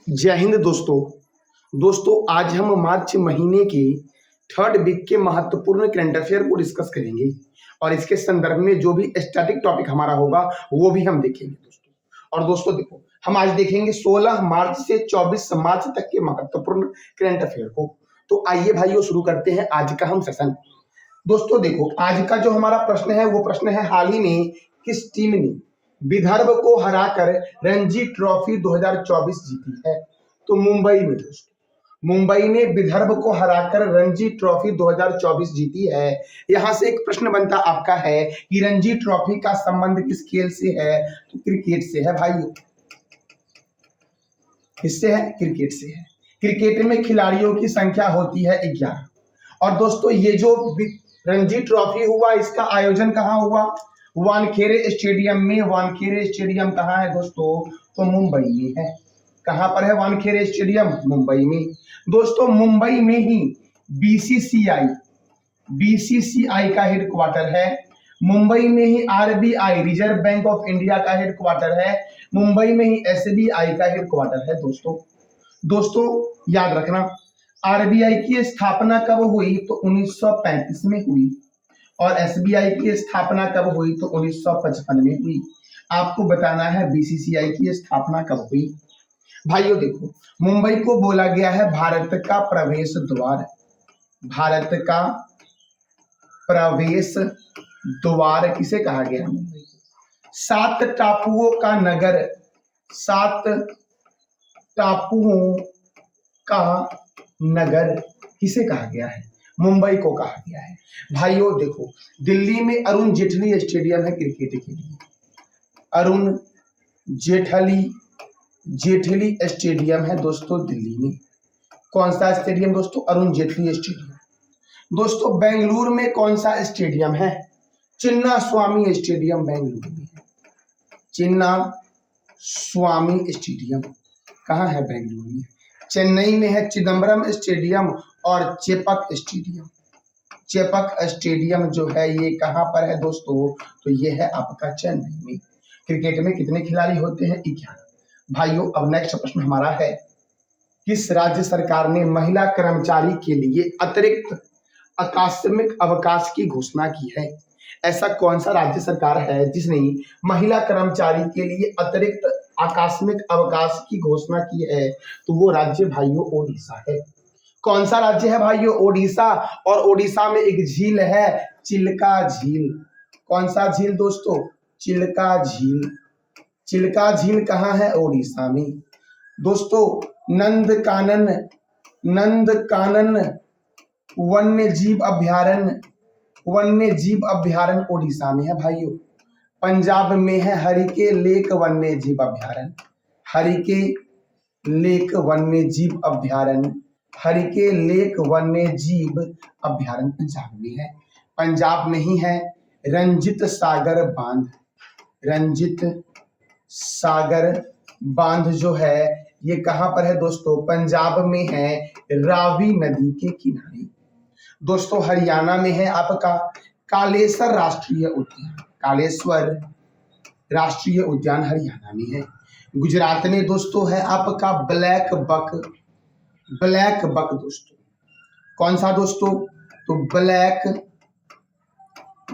जय हिंद दोस्तों आज हम मार्च महीने के थर्ड वीक के महत्वपूर्ण करंट अफेयर को डिस्कस करेंगे और इसके संदर्भ में जो भी स्टैटिक टॉपिक हमारा होगा वो भी हम देखेंगे दोस्तों। और दोस्तों देखो, हम आज देखेंगे 16 मार्च से 24 मार्च तक के महत्वपूर्ण करंट अफेयर को। तो आइए भाइयों शुरू करते हैं आज का हम सेशन। दोस्तों देखो, आज का जो हमारा प्रश्न है वो प्रश्न है, हाल ही में किस टीम ने विदर्भ को हराकर रणजी ट्रॉफी 2024 जीती है? तो मुंबई में दोस्तों, मुंबई ने विदर्भ को हराकर रणजी ट्रॉफी 2024 जीती है। यहां से एक प्रश्न बनता आपका है कि रणजी ट्रॉफी का संबंध किस खेल से है? तो क्रिकेट से है भाइयों। किससे है? क्रिकेट से है। क्रिकेट में खिलाड़ियों की संख्या होती है 11। और दोस्तों ये जो रणजी ट्रॉफी हुआ, इसका आयोजन कहाँ हुआ? वानखेड़े स्टेडियम में। वानखेड़े स्टेडियम कहाँ है दोस्तों? तो मुंबई में है। कहाँ पर है वानखेड़े स्टेडियम? मुंबई में। दोस्तों मुंबई में ही बीसीसीआई का हेडक्वार्टर है। मुंबई में ही RBI reserve bank of India का हेडक्वार्टर है। मुंबई में ही एसबीआई का हेडक्वार्टर है दोस्तों याद रखना, आरबीआई की स्थापना कब हुई? तो 1935 में हुई। और एसबीआई की स्थापना कब हुई? तो 1955 में हुई। आपको बताना है बीसीसीआई की स्थापना कब हुई। भाइयों देखो, मुंबई को बोला गया है भारत का प्रवेश द्वार। भारत का प्रवेश द्वार किसे कहा गया? मुंबई को। 7 टापुओं का नगर, 7 टापुओं का नगर किसे कहा गया है? मुंबई को कहा गया है। भाइयों देखो, दिल्ली में अरुण जेटली स्टेडियम है क्रिकेट के लिए। अरुण जेटली स्टेडियम है दोस्तों दिल्ली में। कौन सा स्टेडियम दोस्तों? अरुण जेटली स्टेडियम। दोस्तों बेंगलुरु में कौन सा स्टेडियम है? चिन्ना स्वामी स्टेडियम बेंगलुरु में है। चिन्ना स्वामी स्टेडियम कहाँ है? बेंगलुरु में। चेन्नई में है चिदम्बरम स्टेडियम और चेपक स्टेडियम। चेपक स्टेडियम जो है ये कहाँ पर है दोस्तों? तो ये है आपका चेन्नई में। क्रिकेट में कितने खिलाड़ी होते हैं? 11। भाइयों अब नेक्स्ट प्रश्न हमारा है, किस राज्य सरकार ने महिला कर्मचारी के लिए अतिरिक्त आकस्मिक अवकाश की घोषणा की है? ऐसा कौन सा राज्य सरकार है जिसने महिला कर्मचारी के लिए अतिरिक्त आकस्मिक अवकाश की घोषणा की है? तो वो राज्य भाइयों ओडिशा है। कौन सा राज्य है भाइयों? ओडिशा। और ओडिशा में एक झील है, चिल्का झील। कौन सा झील दोस्तों? चिल्का झील। चिल्का झील कहाँ है? ओडिशा में। दोस्तों नंदकानन वन्य जीव अभ्यारण्य ओडिशा में है भाइयों। पंजाब में है हरिके लेक वन्य जीव अभ्यारण्य। हरिके लेक वन्य जीव अभ्यारण्य। हरिके लेक वन्य जीव अभ्यारण्य पंजाब में है। पंजाब में ही है रंजित सागर बांध। रंजित सागर बांध जो है ये कहां पर है दोस्तों? पंजाब में है, रावी नदी के किनारे। दोस्तों हरियाणा में है आपका कालेश्वर राष्ट्रीय उद्यान। कालेश्वर राष्ट्रीय उद्यान हरियाणा में है। गुजरात में दोस्तों है आपका ब्लैक बक दोस्तों। कौन सा दोस्तों? तो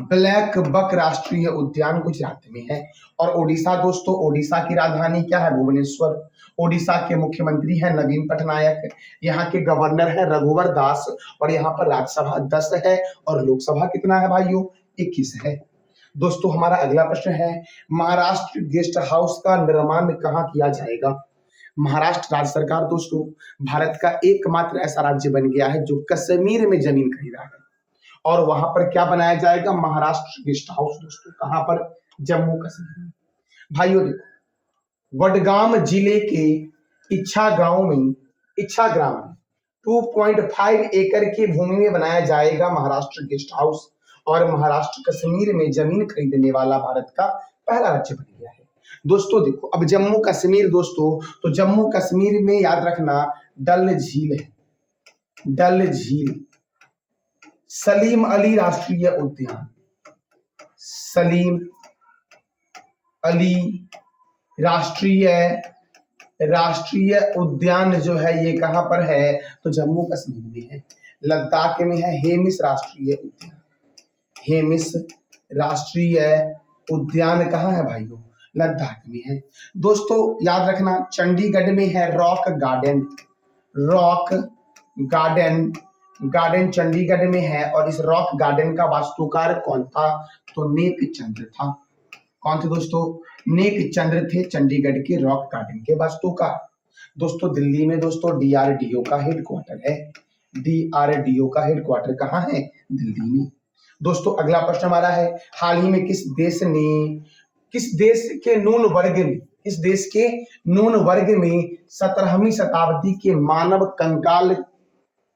ब्लैक बक राष्ट्रीय उद्यान गुजरात में है। और ओडिशा दोस्तों, ओडिशा की राजधानी क्या है? भुवनेश्वर। ओडिशा के मुख्यमंत्री हैं नवीन पटनायक। यहाँ के गवर्नर है रघुवर दास। और यहाँ पर राज्यसभा 10 है और लोकसभा कितना है भाइयों? 21 है। दोस्तों हमारा अगला प्रश्न है, महाराष्ट्र गेस्ट हाउस का निर्माण कहाँ किया जाएगा? महाराष्ट्र राज्य सरकार दोस्तों भारत का एकमात्र ऐसा राज्य बन गया है जो कश्मीर में जमीन खरीदा है और वहां पर क्या बनाया जाएगा? महाराष्ट्र गेस्ट हाउस दोस्तों। कहां पर? जम्मू कश्मीर में। भाइयों देखो, वडगाम जिले के इच्छा ग्राम में 2.5 एकड़ की भूमि में बनाया जाएगा महाराष्ट्र गेस्ट हाउस। और महाराष्ट्र कश्मीर में जमीन खरीदने वाला भारत का पहला राज्य बन गया है दोस्तों। देखो अब जम्मू कश्मीर दोस्तों, तो जम्मू कश्मीर में याद रखना डल झील है। डल झील। सलीम अली राष्ट्रीय उद्यान। सलीम अली राष्ट्रीय राष्ट्रीय उद्यान जो है ये कहाँ पर है, तो जम्मू कश्मीर में है, लद्दाख में है हेमिस राष्ट्रीय उद्यान। हेमिस राष्ट्रीय उद्यान कहाँ है भाइयों, लद्दाख में है। दोस्तों याद रखना चंडीगढ़ में है rock garden, rock garden, garden Chandigarh में है। और इस रॉक गार्डन का वास्तुकार कौन था, तो नेक चंद्र था। कौन थे दोस्तों, नेक चंद्र थे चंडीगढ़ के रॉक गार्डन के वास्तुकार। दोस्तों दिल्ली में दोस्तों डीआरडीओ का हेडक्वार्टर है, डीआरडीओ का हेडक्वार्टर कहाँ है, दिल्ली में। दोस्तों अगला प्रश्न हमारा है, हाल ही में किस देश के नून वर्ग में, किस देश के नून वर्ग में 17वीं शताब्दी के मानव कंकाल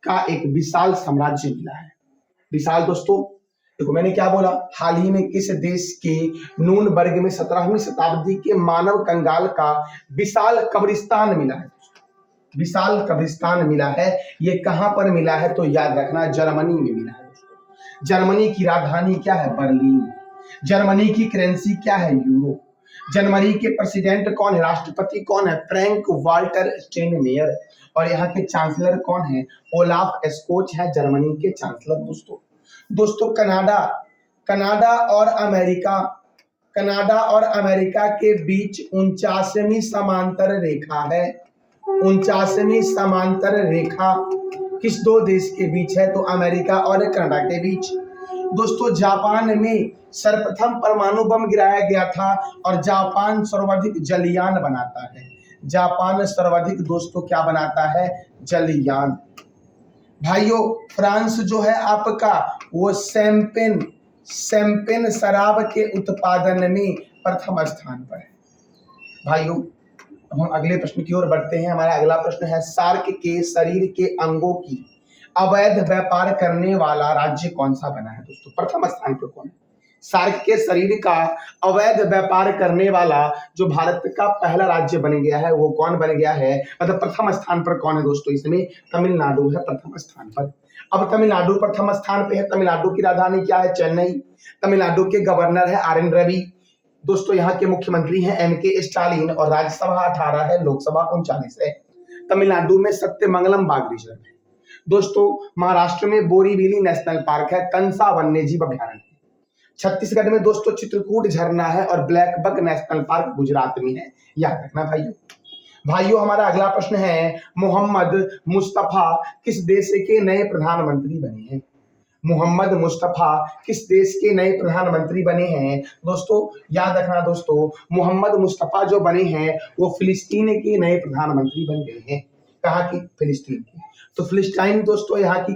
का एक विशाल साम्राज्य मिला है। विशाल दोस्तों देखो मैंने क्या बोला, हाल ही में किस देश के नून वर्ग में 17वीं शताब्दी के मानव कंकाल का विशाल कब्रिस्तान मिला है, विशाल कब्रिस्तान मिला है। ये कहां पर मिला है, तो याद रखना जर्मनी में मिला है। जर्मनी की राजधानी क्या है, बर्लिन। जर्मनी की करेंसी क्या है, यूरो। जर्मनी के प्रेसिडेंट कौन है, राष्ट्रपति कौन है, फ्रैंक वाल्टर स्टेनमेयर। और यहाँ के चांसलर कौन है, ओलाफ स्कोच है जर्मनी के चांसलर। दोस्तों कनाडा और अमेरिका के बीच 49वीं समांतर रेखा है। 49वीं समांतर रेखा किस दो देश के बीच है, तो अमेरिका और कनाडा के बीच। दोस्तों जापान में सर्वप्रथम परमाणु बम गिराया गया था और जापान सर्वाधिक जलयान बनाता है। जापान सर्वाधिक दोस्तों क्या बनाता है, जलयान। भाइयों फ्रांस जो है आपका वो शैंपेन शराब के उत्पादन में प्रथम स्थान पर है। भाइयों अब हम अगले प्रश्न की ओर बढ़ते हैं। हमारा अगला प्रश्न है, सार्क के शरीर के अंगों की अवैध व्यापार करने वाला राज्य कौन सा बना है। दोस्तों प्रथम स्थान पर कौन है, सार्क के शरीर का अवैध व्यापार करने वाला जो भारत का पहला राज्य बन गया है वो कौन बन गया है, मतलब प्रथम स्थान पर कौन है दोस्तों, इसमें तमिलनाडु है प्रथम स्थान पर। अब तमिलनाडु प्रथम स्थान पे है, तमिलनाडु की राजधानी क्या है, चेन्नई। तमिलनाडु के गवर्नर है आर एन रवि। दोस्तों यहाँ के मुख्यमंत्री हैं एम के स्टालिन और राज्यसभा 18 है, लोकसभा 39 है। तमिलनाडु में सत्यमंगलम बाघ रिजर्व है। दोस्तों महाराष्ट्र में बोरीवली नेशनल पार्क है, कंसा वन्यजीव अभ्यारण्य। छत्तीसगढ़ में दोस्तों चित्रकूट झरना है और Blackbuck National Park Gujarat में है, याद रखना भाइयों। हमारा अगला प्रश्न है, मोहम्मद मुस्तफा किस देश के नए प्रधानमंत्री बने हैं। मोहम्मद मुस्तफा किस देश के नए प्रधानमंत्री बने हैं। दोस्तों याद रखना दोस्तों, मोहम्मद मुस्तफा जो बने हैं वो फिलिस्तीन के नए प्रधानमंत्री बन गए हैं। कहाँ की, फिलिस्तीन की। तो फिलिस्तीन दोस्तों यहाँ की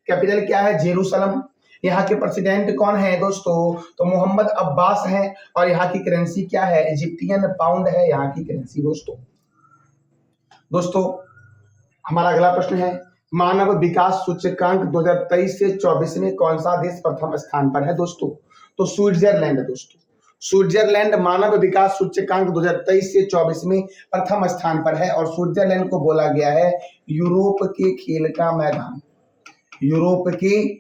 कैपिटल क्या है, जेरूसलम। यहाँ के प्रेसिडेंट कौन है दोस्तों, तो मोहम्मद अब्बास है। और यहाँ की करेंसी क्या है, इजिप्टियन पाउंड है यहाँ की करेंसी। दोस्तों हमारा अगला प्रश्न है, मानव विकास सूचकांक 2023 से 24 में कौन सा देश प्रथम स्थान पर है दोस्तों, तो स्विट्जरलैंड। दोस्तों स्विट्जरलैंड मानव विकास सूचकांक 2023 से 24 में प्रथम स्थान पर है। और स्विट्जरलैंड को बोला गया है यूरोप के खेल का मैदान, यूरोप के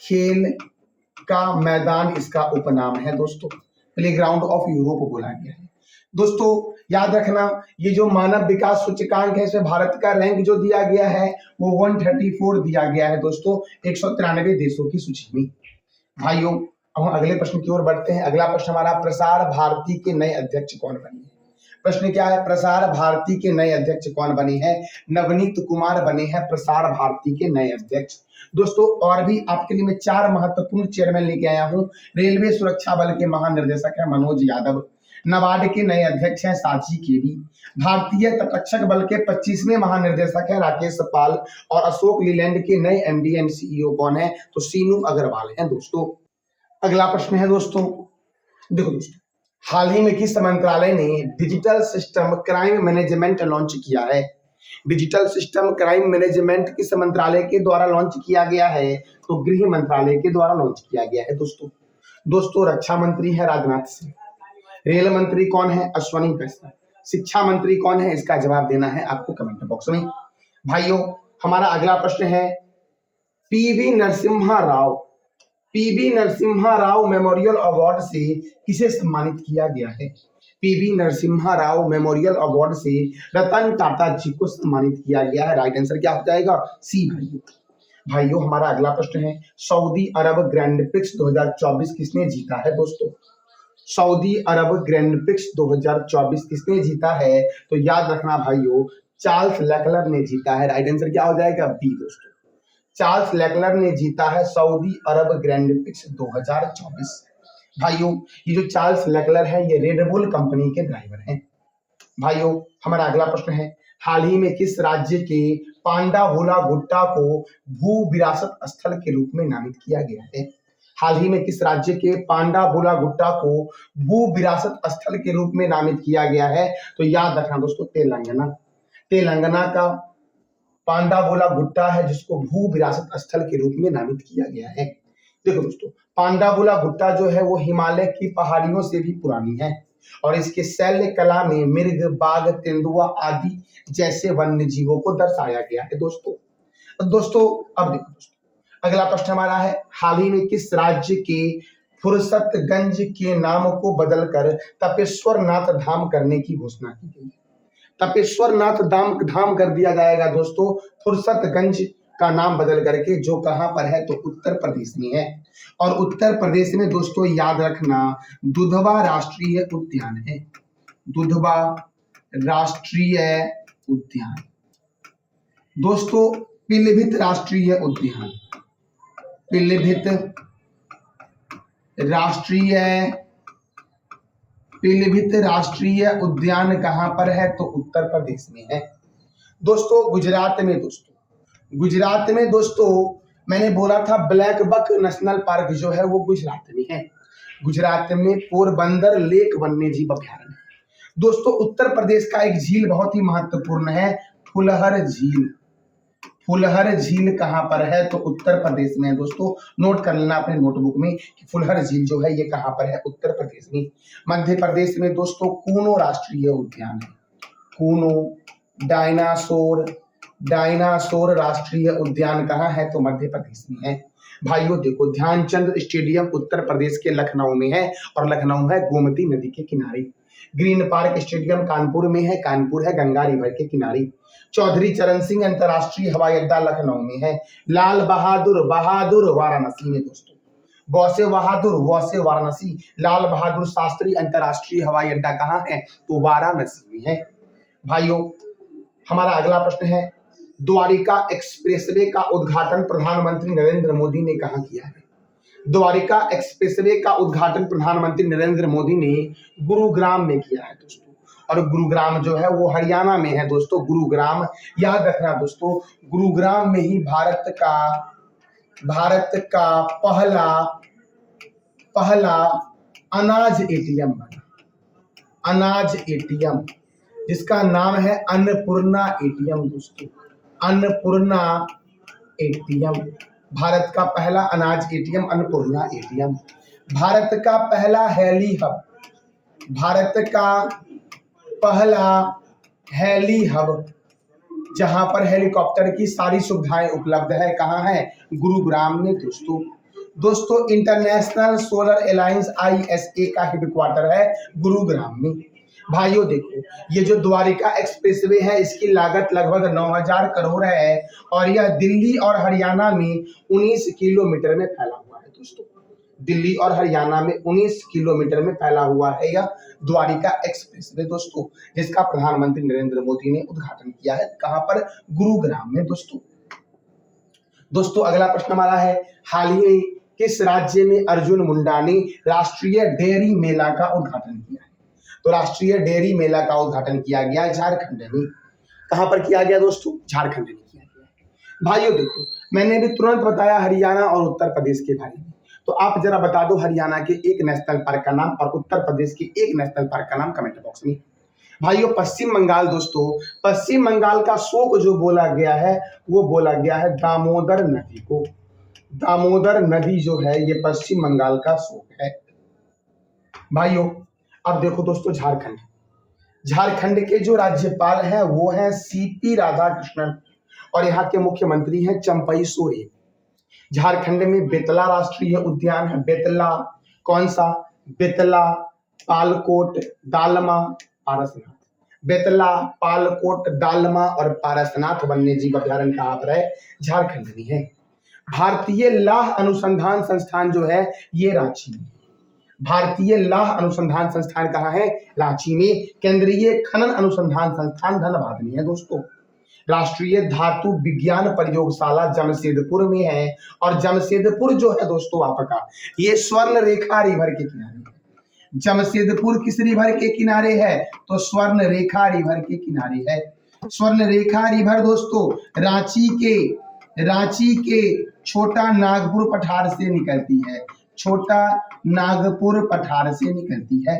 खेल का मैदान इसका उपनाम है दोस्तों, प्लेग्राउंड ऑफ यूरोप बोला गया है। दोस्तों याद रखना ये जो मानव विकास सूचकांक है इसमें भारत का रैंक जो दिया गया है वो 134 दिया गया है दोस्तों, 193 देशों की सूची में। भाइयों अब हम अगले प्रश्न की ओर बढ़ते हैं। अगला प्रश्न हमारा, प्रसार भारती के नए अध्यक्ष कौन बने हैं। प्रश्न क्या है, प्रसार भारती के नए अध्यक्ष कौन बने हैं, नवनीत कुमार बने हैं प्रसार भारती के नए अध्यक्ष। दोस्तों और भी आपके लिए मैं 4 महत्वपूर्ण चेयरमैन लेके आया हूं। रेलवे सुरक्षा बल के महानिर्देशक है मनोज यादव, नाबार्ड के नए अध्यक्ष हैं साची केवी, भारतीय तटरक्षक बल के 25वें महानिर्देशक है राकेश पाल, और अशोक लीलैंड के नए एमडी एंड सीईओ कौन है, तो सीनू अग्रवाल हैं दोस्तों। अगला प्रश्न है दोस्तों, देखो दोस्तों हाल ही में किस मंत्रालय ने digital system crime management launch किया है। डिजिटल सिस्टम क्राइम मैनेजमेंट किस मंत्रालय के द्वारा लॉन्च किया गया है, तो गृह मंत्रालय के द्वारा लॉन्च किया गया है दोस्तों रक्षा मंत्री है राजनाथ सिंह, रेल मंत्री कौन है, अश्विनी वैष्णव, शिक्षा मंत्री कौन है, इसका जवाब देना है आपको कमेंट बॉक्स में। भाइयों हमारा अगला प्रश्न है, PV Narasimha Rao memorial award से किसे सम्मानित किया गया है। PV Narasimha Rao memorial award से रतन टाटा जी को सम्मानित किया गया है। राइट आंसर क्या हो जाएगा? सी भाइयों। भाइयों हमारा अगला प्रश्न है, सऊदी अरब ग्रैंड प्रिक्स 2024 किसने जीता है दोस्तों? सऊदी अरब ग्रैंड प्रिक्स 2024 किसने जीता है? तो याद रखना भाइयों, चार्ल्स लेक्लर ने जीता है। राइट आंसर क्या हो जाएगा? बी दोस्तों। चार्ल्स लेक्लर ने जीता है सऊदी अरब ग्रैंड प्रिक्स 2024। भाइयों ये जो चार्ल्स लेक्लर है ये रेडबुल कंपनी के ड्राइवर हैं। भाइयों हमारा अगला प्रश्न है, हाल ही में किस राज्य के पांडाहोला गुट्टा को भू विरासत स्थल के रूप में नामित किया गया है? हाल ही में किस राज्य के पांडाहोला गुट्टा को भू विरासत स्थल के रूप में नामित किया गया है? तो याद रखना दोस्तों, तेलंगाना। तेलंगाना का पांडावोला गुट्टा है जिसको भू विरासत स्थल के रूप में नामित किया गया है। देखो दोस्तों, पांडावोला गुट्टा जो है वो हिमालय की पहाड़ियों से भी पुरानी है और इसके शैल्य कला में मृग, बाघ, तेंदुआ आदि जैसे वन्य जीवों को दर्शाया गया है दोस्तों। अब देखो दोस्तों, अगला प्रश्न हमारा है, हाल ही में किस राज्य के फुरसतगंज के नाम को बदलकर तपेश्वर नाथ धाम करने की घोषणा की गई? तपेश्वर नाथ धाम कर दिया जाएगा दोस्तों, फुरसतगंज का नाम बदल करके, जो कहां पर है? तो उत्तर प्रदेश में है। और उत्तर प्रदेश में दोस्तों याद रखना दुधवा राष्ट्रीय उद्यान है। दुधवा राष्ट्रीय उद्यान दोस्तों, पीलीभीत राष्ट्रीय उद्यान, पीलीभीत राष्ट्रीय उद्यान कहां पर है? तो उत्तर प्रदेश में है दोस्तों। गुजरात में दोस्तों मैंने बोला था ब्लैक बक नेशनल पार्क जो है वो गुजरात में है। गुजरात में पोरबंदर लेक वन्य जीव अभयारण्य है दोस्तों। उत्तर प्रदेश का एक झील बहुत ही महत्वपूर्ण है, फुलहर झील। फुलहर झील कहां पर है? तो उत्तर प्रदेश में है दोस्तों। नोट कर लेना अपने नोटबुक में कि फुलहर झील जो है ये कहां पर है? उत्तर प्रदेश में। मध्य प्रदेश में दोस्तों कूनो राष्ट्रीय उद्यान है। कूनो डायनासोर राष्ट्रीय उद्यान कहां है? तो मध्य प्रदेश में है। भाइयों देखो, ध्यानचंद स्टेडियम उत्तर प्रदेश के लखनऊ में है और लखनऊ है गोमती नदी के किनारे। ग्रीन पार्क स्टेडियम कानपुर में है, कानपुर है गंगा रिवर के किनारे। चौधरी चरण सिंह अंतर्राष्ट्रीय हवाई अड्डा लखनऊ में है। लाल बहादुर वाराणसी में दोस्तों। वैसे वाराणसी। लाल बहादुर शास्त्री अंतर्राष्ट्रीय हवाई अड्डा कहां है? तो वाराणसी में है। भाइयों हमारा अगला प्रश्न है, द्वारिका एक्सप्रेसवे का उद्घाटन प्रधानमंत्री नरेंद्र मोदी ने कहां किया है? द्वारिका एक्सप्रेसवे का उद्घाटन प्रधानमंत्री नरेंद्र मोदी ने गुरुग्राम में किया है दोस्तों। और गुरुग्राम जो है वो हरियाणा में है दोस्तों। गुरुग्राम याद रखना दोस्तों, गुरुग्राम में ही भारत का पहला अनाज एटीएम बना। अनाज एटीएम जिसका नाम है अन्नपूर्णा एटीएम दोस्तों। अन्नपूर्णा एटीएम, भारत का पहला अनाज एटीएम अन्नपूर्णा एटीएम। भारत का पहला हेली हब जहां पर हेलीकॉप्टर की सारी सुविधाएं उपलब्ध है, कहां है? गुरुग्राम में दोस्तों इंटरनेशनल सोलर अलायंस ISA का हेडक्वार्टर है गुरुग्राम में। भाइयों देखो, ये जो द्वारिका एक्सप्रेसवे है इसकी लागत लगभग 9000 करोड़ है और यह दिल्ली और हरियाणा में 19 किलोमीटर में फैला हुआ है दोस्तों। दिल्ली और हरियाणा में 19 किलोमीटर में फैला हुआ है यह द्वारिका एक्सप्रेसवे दोस्तों, जिसका प्रधानमंत्री नरेंद्र मोदी ने उद्घाटन किया है। कहां पर? गुरुग्राम में दोस्तों अगला प्रश्न हमारा है, हाल ही में किस राज्य में अर्जुन मुंडा ने राष्ट्रीय डेयरी मेला का उद्घाटन किया है? तो राष्ट्रीय डेयरी मेला का उद्घाटन किया गया झारखंड में। कहां पर किया गया दोस्तों? झारखंड में किया गया। भाइयों देखो, मैंने भी तुरंत बताया हरियाणा और उत्तर प्रदेश के बारे में, तो आप जरा बता दो हरियाणा के एक नेशनल पार्क का नाम और उत्तर प्रदेश के एक नेशनल पार्क का नाम कमेंट बॉक्स में। भाइयों पश्चिम बंगाल दोस्तों, पश्चिम बंगाल का शोक जो बोला गया है वो बोला गया है दामोदर नदी को। दामोदर नदी जो है ये पश्चिम बंगाल का शोक है। भाइयों अब देखो दोस्तों, झारखंड के जो राज्यपाल हैं वो हैं CP राधाकृष्णन और यहाँ के मुख्यमंत्री हैं चंपई सोरेन। झारखंड में बेतला राष्ट्रीय उद्यान है। बेतला कौन सा? बेतला पालकोट, दालमा, पारसनाथ। बेतला, पालकोट, दालमा और पारसनाथ वन्य जीव अभ्यारण्य कहाँ पर है? झारखंड में है। भारतीय लाह अनुसंधान संस्थान जो है ये रांची में। भारतीय लाह अनुसंधान संस्थान कहाँ है? रांची में। केंद्रीय खनन अनुसंधान संस्थान धनबाद में है दोस्तों। राष्ट्रीय धातु विज्ञान प्रयोगशाला जमशेदपुर में है। और जमशेदपुर जो है दोस्तों आपका, ये स्वर्ण रेखा रिवर के किनारे है। जमशेदपुर किस रिवर के किनारे है? तो स्वर्ण रेखा रिवर के किनारे है। स्वर्ण रेखा रिवर दोस्तों रांची के छोटा नागपुर पठार से निकलती है। छोटा नागपुर पठार से निकलती है।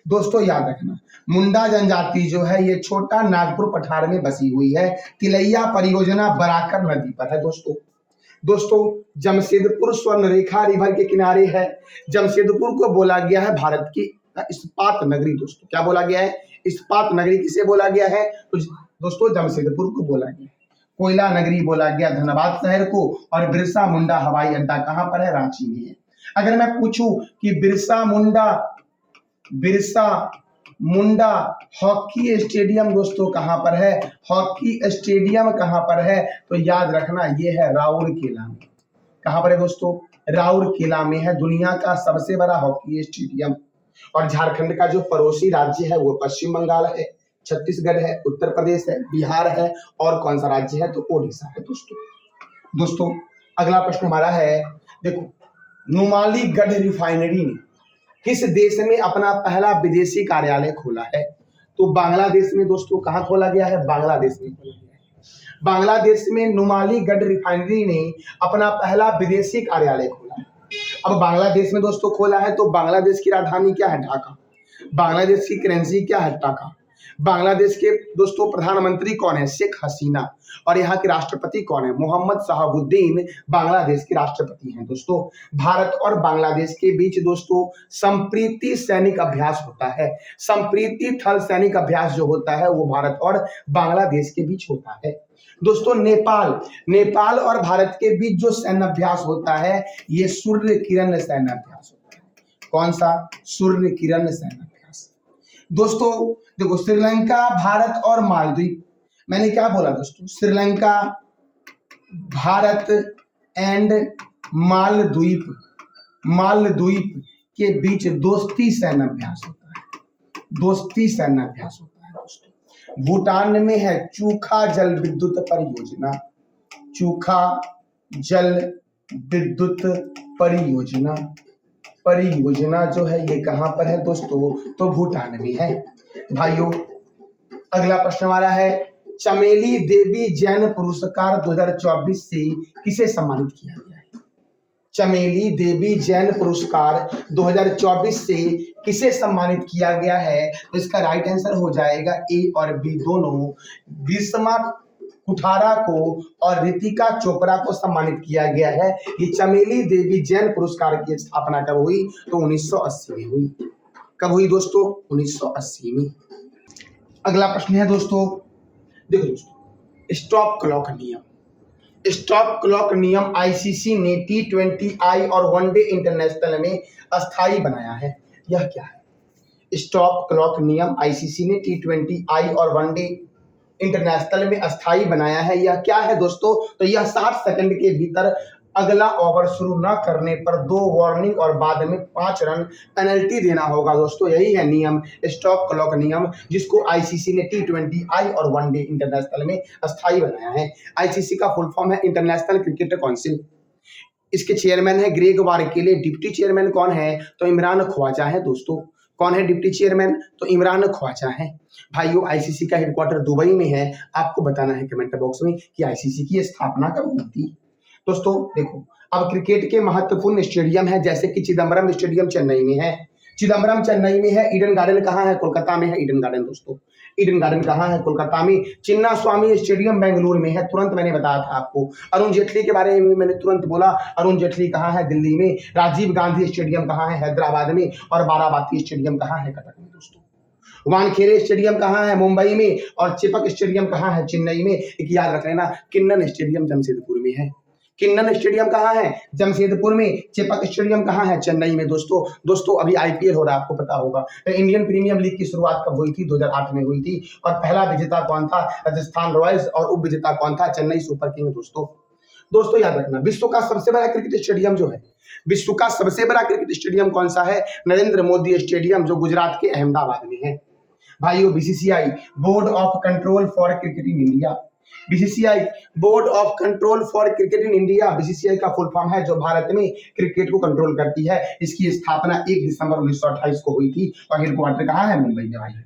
दोस्तों याद रखना, मुंडा जनजाति जो है ये छोटा नागपुर पठार में बसी हुई है। तिलैया परियोजना बराकर नदी पर है दोस्तों जमशेदपुर स्वर्ण रेखा रिवर के किनारे है। जमशेदपुर को बोला गया है भारत की इस्पात नगरी दोस्तों। क्या बोला गया है? इस्पात नगरी किसे बोला गया है? तो दोस्तों जमशेदपुर को बोला गया है। कोयला नगरी बोला गया धनबाद शहर को। और बिरसा मुंडा हवाई अड्डा कहाँ पर है? रांची में है। अगर मैं पूछूं कि बिरसा मुंडा हॉकी स्टेडियम दोस्तों कहां पर है? हॉकी स्टेडियम कहां पर है? तो याद रखना ये है राउरकेला में। कहां पर है दोस्तों? राउरकेला में है दुनिया का सबसे बड़ा हॉकी स्टेडियम। और झारखंड का जो पड़ोसी राज्य है वो पश्चिम बंगाल है, छत्तीसगढ़ है, उत्तर प्रदेश है, बिहार है और कौन सा राज्य है? तो ओडिशा है दोस्तों अगला प्रश्न हमारा है, देखो नुमालीगढ़ रिफाइनरी ने किस देश में अपना पहला विदेशी कार्यालय खोला है? तो बांग्लादेश में दोस्तों। कहां खोला गया है? बांग्लादेश में खोला गया है। बांग्लादेश में नुमालीगढ़ रिफाइनरी ने अपना पहला विदेशी कार्यालय खोला है। अब बांग्लादेश में दोस्तों खोला है तो बांग्लादेश की राजधानी क्या है? ढाका। बांग्लादेश की करेंसी क्या है? टाका। बांग्लादेश के दोस्तों प्रधानमंत्री कौन है? शेख हसीना। और यहाँ के राष्ट्रपति कौन है? मोहम्मद शहाबुद्दीन बांग्लादेश के राष्ट्रपति हैं दोस्तों। भारत और बांग्लादेश के बीच दोस्तों संप्रीति सैनिक अभ्यास होता है। संप्रीति थल सैनिक अभ्यास जो होता है वो भारत और बांग्लादेश के बीच होता है दोस्तों। नेपाल और भारत के बीच जो सैन्य अभ्यास होता है ये सूर्य किरण सैन्य अभ्यास होता है। कौन सा? सूर्य किरण सैन्य अभ्यास। दोस्तों देखो श्रीलंका, भारत और मालदीव, मैंने क्या बोला दोस्तों? श्रीलंका, भारत एंड मालदीव के बीच दोस्ती सैन्य अभ्यास होता है। दोस्ती सैन्य अभ्यास होता है दोस्तों। भूटान में है चूखा जल विद्युत परियोजना। चूखा जल विद्युत परियोजना जो है ये कहां पर है दोस्तों? तो भूटान में है भाइयों। अगला प्रश्न हमारा है, चमेली देवी जैन पुरस्कार 2024 से किसे सम्मानित किया गया है? चमेली देवी जैन पुरस्कार 2024 से किसे सम्मानित किया गया है? तो इसका राइट आंसर हो जाएगा ए और बी दोनों। ग्रीष्मा कुठारा को और रितिका चोपड़ा को सम्मानित किया गया है। ये चमेली देवी जैन पुरस्कार की स्थापना कब हुई? तो 1980 में हुई। कब हुई दोस्तों? 1980 में। अगला प्रश्न है दोस्तों, देखो दोस्तों स्टॉप क्लॉक नियम आईसीसी ने T20I और वनडे इंटरनेशनल में अस्थायी बनाया है। यह क्या है? स्टॉप क्लॉक नियम आईसीसी ने T20I और वनडे इंटरनेशनल में अस्थायी बनाया है। यह क्या है दोस्तों? तो यह 60 सेकंड के भीतर अगला ओवर शुरू न करने पर 2 वार्निंग और बाद में 5 रन पेनल्टी देना होगा दोस्तों। यही है नियम, स्टॉप क्लॉक नियम, जिसको आईसीसी ने T20I और वनडे इंटरनेशनल में अस्थायी बनाया है। आईसीसी का फुल फॉर्म है इंटरनेशनल क्रिकेट काउंसिल। इसके चेयरमैन है ग्रेग वारकेले। डिप्टी चेयरमैन कौन है? तो इमरान ख्वाजा है दोस्तों। कौन है डिप्टी चेयरमैन? तो इमरान ख्वाजा है भाइयों। आईसीसी का हेडक्वार्टर दुबई में है। आपको बताना है कमेंट बॉक्स में कि आईसीसी की स्थापना कब हुई थी दोस्तों। देखो अब क्रिकेट के महत्वपूर्ण स्टेडियम है, जैसे कि चिदम्बरम स्टेडियम चेन्नई में है। चिदम्बरम चेन्नई में है। ईडन गार्डन कहाँ है? कोलकाता में है ईडन गार्डन दोस्तों। ईडन गार्डन कहाँ है? कोलकाता में। चिन्ना स्वामी स्टेडियम बेंगलुरु में है। तुरंत मैंने बताया था आपको। अरुण जेटली के बारे में मैंने तुरंत बोला। अरुण जेटली कहाँ है? दिल्ली में। राजीव गांधी स्टेडियम कहाँ है? हैदराबाद में। और बाराबाती स्टेडियम कहाँ है? कटक में दोस्तों। वानखेड़े स्टेडियम कहाँ है? मुंबई में। और चिपक स्टेडियम कहाँ है? चेन्नई में। एक याद रख लेना, किन्नन स्टेडियम जमशेदपुर में है। किन्नन स्टेडियम कहाँ है? जमशेदपुर में। चेपक स्टेडियम कहाँ है? चेन्नई में। दोस्तों अभी आईपीएल हो रहा है, आपको पता होगा। इंडियन प्रीमियर लीग की शुरुआत कब हुई थी? 2008 में हुई थी। और पहला विजेता कौन था? राजस्थान रॉयल्स। और उप विजेता कौन था? Chennai super king. दोस्तों याद रखना, विश्व का सबसे बड़ा क्रिकेट स्टेडियम जो है, विश्व का सबसे बड़ा क्रिकेट स्टेडियम कौन सा है? नरेंद्र मोदी स्टेडियम, जो गुजरात के अहमदाबाद में है। भाइयों, BCCI board of control for cricket in India, BCCI board of control for cricket in India, BCCI का फुल फॉर्म है, जो भारत में क्रिकेट को कंट्रोल करती है। इसकी स्थापना 1 दिसंबर 1928 को हुई थी और हेडक्वार्टर कहाँ है? मुंबई में। भाई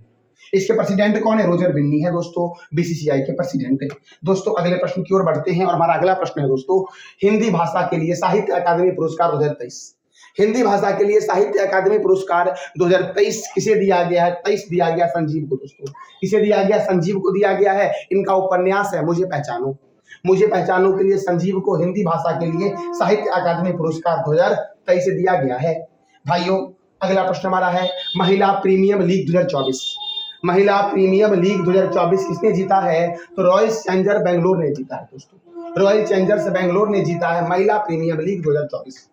इसके प्रेसिडेंट कौन है? रोजर बिन्नी है दोस्तों, बीसीसीआई के प्रेसिडेंट है। दोस्तों अगले प्रश्न की ओर बढ़ते हैं और हमारा अगला प्रश्न है दोस्तों, हिंदी भाषा के लिए साहित्य अकादमी पुरस्कार 2023। हिंदी भाषा के लिए साहित्य अकादमी पुरस्कार 2023 किसे दिया गया है? 23 दिया गया संजीव को। दोस्तों किसे दिया गया? संजीव को दिया गया है। इनका उपन्यास है मुझे पहचानो। मुझे पहचानो के लिए संजीव को हिंदी भाषा के लिए साहित्य अकादमी पुरस्कार 2023 से दिया गया है। भाइयों अगला प्रश्न हमारा है, महिला प्रीमियम लीग 2024। महिला प्रीमियम लीग 2024 किसने जीता है? तो रॉयल चैलेंजर बेंगलोर ने जीता है। दोस्तों रॉयल चैलेंजर्स बेंगलोर ने जीता है महिला प्रीमियम लीग 2024।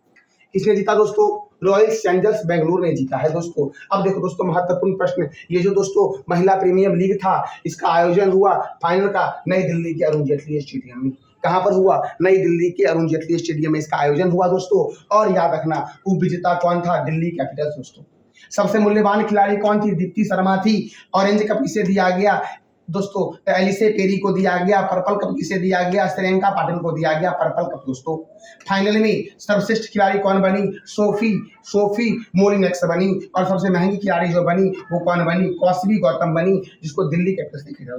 किसने जीता दोस्तों? रॉयल चैलेंजर्स बेंगलोर ने जीता है। दोस्तों अब देखो दोस्तों, महत्वपूर्ण प्रश्न, ये जो दोस्तों महिला प्रीमियम लीग था, इसका आयोजन हुआ फाइनल का नई दिल्ली के अरुण जेटली स्टेडियम में। कहां पर हुआ? नई दिल्ली के अरुण जेटली स्टेडियम में इसका आयोजन हुआ दोस्तों। और याद रखना, उप विजेता कौन था? दिल्ली कैपिटल्स। दोस्तों सबसे मूल्यवान खिलाड़ी कौन थी? दीप्ति शर्मा थी। ऑरेंज कप किसे दिया गया? दोस्तों एलिसे पेरी को दिया गया। पर्पल कप किसे दिया गया? श्रेयंका पाटिल को दिया गया पर्पल कप। दोस्तों फाइनल में सर्वश्रेष्ठ खिलाड़ी कौन बनी? सोफी मोलिनेक्स बनी। और सबसे महंगी खिलाड़ी जो बनी वो कौन बनी? कौसवी गौतम बनी, जिसको दिल्ली कैपिटल्स ने खरीदा।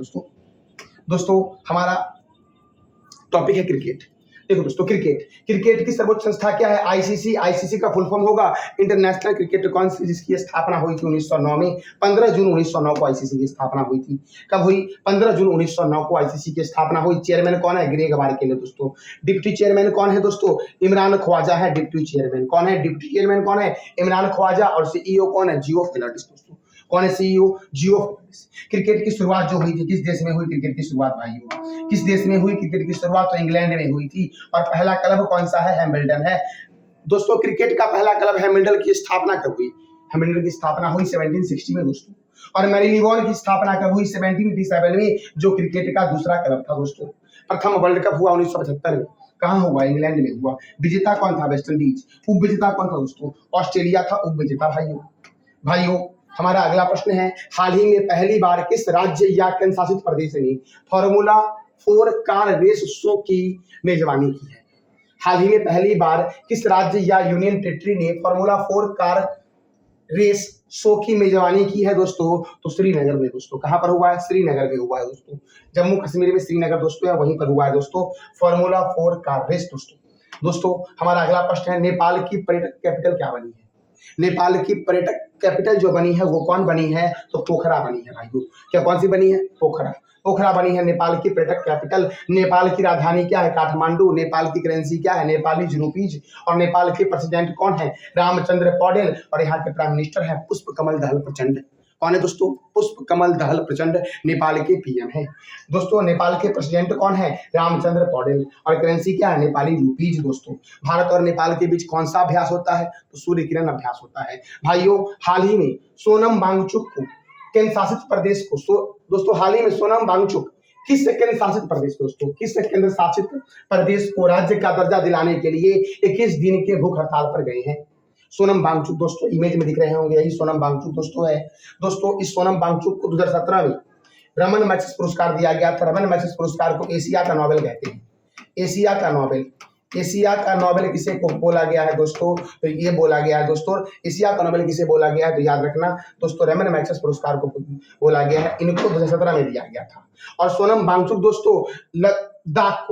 दोस्तों हमारा टॉपिक है क्रिकेट। देखो दोस्तों, क्रिकेट की सर्वोच्च संस्था क्या है? आईसीसी। आईसीसी का फुल फॉर्म होगा इंटरनेशनल क्रिकेट काउंसिल, जिसकी स्थापना हुई थी 1909 में। 15 जून 1909 को आईसीसी की स्थापना हुई थी। कब हुई? 15 जून 1909 को आईसीसी की स्थापना हुई। चेयरमैन कौन है? Greg Barclay. दोस्तों डिप्टी चेयरमैन कौन है? दोस्तों इमरान ख्वाजा है डिप्टी चेयरमैन। कौन है डिप्टी चेयरमैन? कौन है? इमरान ख्वाजा। और सीईओ कौन है? जियो फिलिप्स। दोस्तों कौन है सीईओ? जियो फिलिप्स। क्रिकेट की शुरुआत जो हुई थी, किस देश में हुई क्रिकेट की शुरुआत? भाइयों किस देश में हुई क्रिकेट की शुरुआत? तो इंग्लैंड में हुई थी। और पहला क्लब कौन सा है? हैमिल्टन है। दोस्तों क्रिकेट का पहला क्लब हैमिल्टन की स्थापना कब हुई? हैमिल्टन की स्थापना हुई 1760 में दोस्तों। और मैरीलीबोन की स्थापना कब हुई? 1787 में, जो क्रिकेट का दूसरा क्लब था। दोस्तों प्रथम वर्ल्ड कप हुआ 1975 में। कहाँ हुआ? इंग्लैंड में हुआ। विजेता कौन था? West Indies. उप विजेता कौन था? दोस्तों ऑस्ट्रेलिया था उप विजेता। भाइयों हमारा अगला प्रश्न है, हाल ही में पहली बार किस राज्य या केंद्र शासित प्रदेश ने फार्मूला 4 कार रेस शो की मेजबानी की है? हाल ही में पहली बार किस राज्य या यूनियन टेरिटरी ने फार्मूला 4 कार रेस शो की मेजबानी की है? दोस्तों तो श्रीनगर में। दोस्तों कहां पर हुआ है? श्रीनगर में हुआ है। दोस्तों जम्मू कश्मीर में श्रीनगर दोस्तों है, वहीं पर हुआ है दोस्तों फार्मूला 4 कार रेस। दोस्तों हमारा अगला प्रश्न है, नेपाल की पर्यटक कैपिटल क्या बनी है? नेपाल की पर्यटक कैपिटल जो बनी है वो कौन बनी है? तो पोखरा बनी है। भाइयों क्या कौन सी बनी है? पोखरा बनी है नेपाल की पर्यटक कैपिटल। नेपाल की राजधानी क्या है? काठमांडू। नेपाल की करेंसी क्या है? नेपाली रुपीज। और नेपाल के प्रेसिडेंट कौन है? रामचंद्र पौडेल। और यहाँ के प्राइम मिनिस्टर है पुष्प कमल दहल प्रचंड। कौन है दोस्तों? पुष्प कमल दहल प्रचंड नेपाल के पीएम है। दोस्तों नेपाल के प्रेसिडेंट कौन है? रामचंद्र पौडेल। और करेंसी क्या है? नेपाली रुपीज। दोस्तों भारत और नेपाल के बीच कौन सा अभ्यास होता है? तो सूर्य किरण अभ्यास होता है। भाइयों हाल ही में सोनम वांगचुक को केंद्र शासित प्रदेश को दोस्तों हाल ही में सोनम वांगचुक किस केंद्र शासित प्रदेश किस केंद्र शासित प्रदेश को राज्य का दर्जा दिलाने के लिए 21 दिन के भूख हड़ताल पर गए हैं? सोनम वांगचुक। दोस्तों इमेज में दिख रहे होंगे, यही सोनम वांगचुक दोस्तों है। दोस्तों इस सोनम वांगचुक को 2017 में रमन मैग्सेसे पुरस्कार दिया गया था। रमन मैग्सेसे पुरस्कार को एशिया का नोबेल कहते हैं। एशिया का नोबेल किसे को बोला गया है दोस्तों? तो ये बोला गया है दोस्तों, एशिया का नोबेल किसे बोला गया है? तो याद रखना दोस्तों, रमन मैग्सेसे पुरस्कार को बोला गया है। इनको 2017 में दिया गया था। और सोनम वांगचुक दोस्तों लद्दाख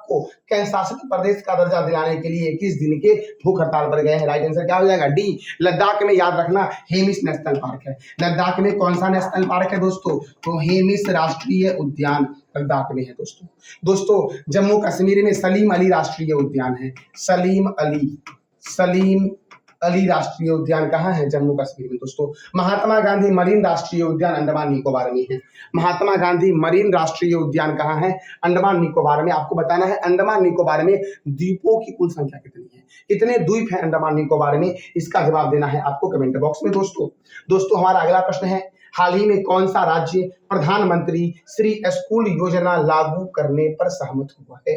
को केंद्र शासित प्रदेश का दर्जा दिलाने के लिए 21 दिन के भूख हड़ताल पर गए हैं। राइट आंसर क्या हो जाएगा? डी। लद्दाख में याद रखना हेमिस नेशनल पार्क है। लद्दाख में कौन सा नेशनल पार्क है दोस्तों? तो हेमिस राष्ट्रीय उद्यान लद्दाख में है। दोस्तों जम्मू कश्मीर में सलीम अली राष्ट्रीय उद्यान है। सलीम अली राष्ट्रीय उद्यान कहाँ है? जम्मू कश्मीर में दोस्तों। महात्मा गांधी मरीन राष्ट्रीय उद्यान अंडमान निकोबार में है। महात्मा गांधी मरीन राष्ट्रीय उद्यान कहाँ है? अंडमान निकोबार में। आपको बताना है अंडमान निकोबार में द्वीपों की कुल संख्या कितनी है, कितने द्वीप हैं अंडमान निकोबार में, इसका जवाब देना है आपको कमेंट बॉक्स में दोस्तों हमारा अगला प्रश्न है, हाल ही में कौन सा राज्य प्रधानमंत्री श्री स्कूल योजना लागू करने पर सहमत हुआ है?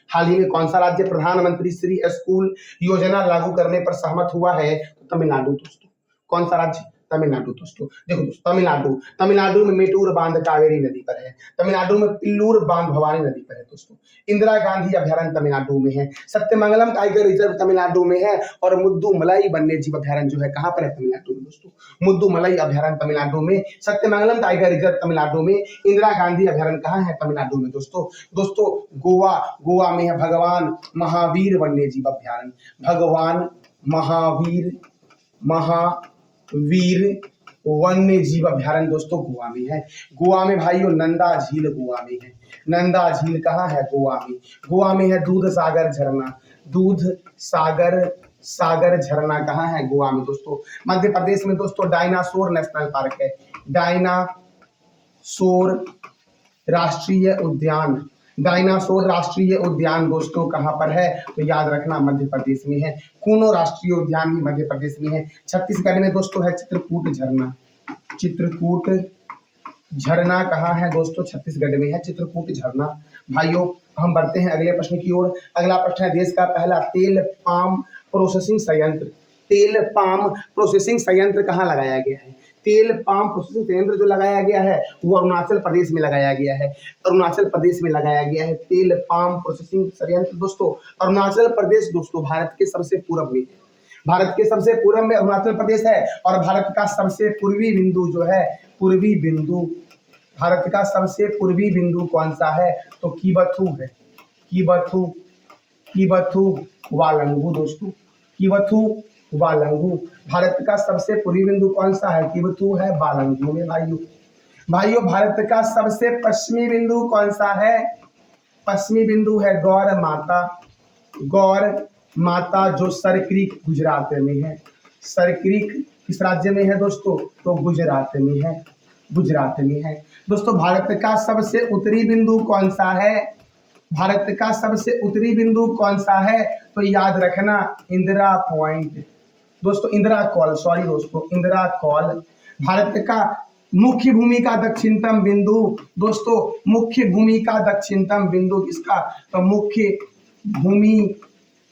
हाल ही में कौन सा राज्य प्रधानमंत्री श्री स्कूल योजना लागू करने पर सहमत हुआ है? तो तमिलनाडु दोस्तों। कौन सा राज्य? तमिलनाडु दोस्तों। देखो दोस्तों तमिलनाडु में मेटूर बांध कावेरी नदी पर है, तमिलनाडु में पिल्लूर बांध भवानी नदी पर है दोस्तों। इंदिरा गांधी अभयारण्य तमिलनाडु में है, सत्यमंगलम टाइगर रिजर्व तमिलनाडु में है, और मुद्दुमलाई वन्य जीव अभयारण्य जो है कहाँ पर है? तमिलनाडु में दोस्तों। मुद्दुमलाई अभयारण्य तमिलनाडु में, सत्यमंगलम टाइगर रिजर्व तमिलनाडु में, इंदिरा गांधी अभयारण्य कहाँ है? तमिलनाडु में दोस्तों गोवा में है भगवान महावीर वन्य जीव अभयारण्य, भगवान महावीर वन्य जीव अभयारण्य दोस्तों गोवा में है। गोवा में भाइयों नंदा झील गोवा में है। नंदा झील कहाँ है? गोवा में है दूध सागर झरना कहाँ है? गोवा में दोस्तों। मध्य प्रदेश में दोस्तों डायनासोर नेशनल पार्क है, डायनासोर राष्ट्रीय उद्यान दोस्तों कहाँ पर है? तो याद रखना मध्य प्रदेश में है। कूनो राष्ट्रीय उद्यान भी मध्य प्रदेश में है। छत्तीसगढ़ में दोस्तों है चित्रकूट झरना कहाँ है दोस्तों? छत्तीसगढ़ में है चित्रकूट झरना। भाइयों हम बढ़ते हैं अगले प्रश्न की ओर। अगला प्रश्न है, देश का पहला तेल पाम प्रोसेसिंग संयंत्र कहाँ लगाया गया है? तेल पाम प्रोसेसिंग संयंत्र जो लगाया गया है वो अरुणाचल प्रदेश में लगाया गया है। तेल पाम प्रोसेसिंग संयंत्र दोस्तों अरुणाचल प्रदेश दोस्तों भारत के सबसे पूर्व में अरुणाचल प्रदेश है। और भारत का सबसे पूर्वी बिंदु कौन सा है? तो कीबथू है, कीबथू वालंगू दोस्तों, कीबथू वालंगू। भारत का सबसे पूर्वी बिंदु कौन सा है? कीबथू है वालंगू में। भाइयों भारत का सबसे पश्चिमी बिंदु कौन सा है? पश्चिमी बिंदु है गौर माता जो सर क्रीक गुजरात में है। सर क्रीक किस राज्य में है दोस्तों? तो गुजरात में है। दोस्तों भारत का सबसे उत्तरी बिंदु कौन सा है? तो याद रखना इंदिरा पॉइंट दोस्तों, इंदिरा कॉल। भारत का मुख्य भूमि का दक्षिणतम बिंदु किसका? तो मुख्य भूमि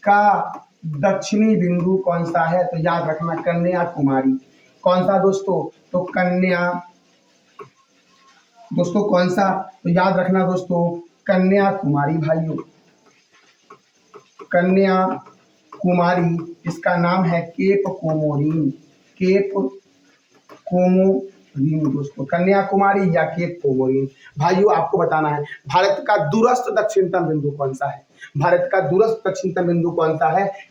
का दक्षिणी बिंदु कौन सा है? तो याद रखना कन्याकुमारी। कौन सा दोस्तों? तो कौन सा? तो याद रखना दोस्तों कन्याकुमारी। भाइयों कन्याकुमारी, इसका नाम है केप कोमोरिन दोस्तों, कन्याकुमारी या केप कोमोरिन। भाइयों आपको बताना है भारत का दूरस्थ दक्षिणतम बिंदु कौन सा है?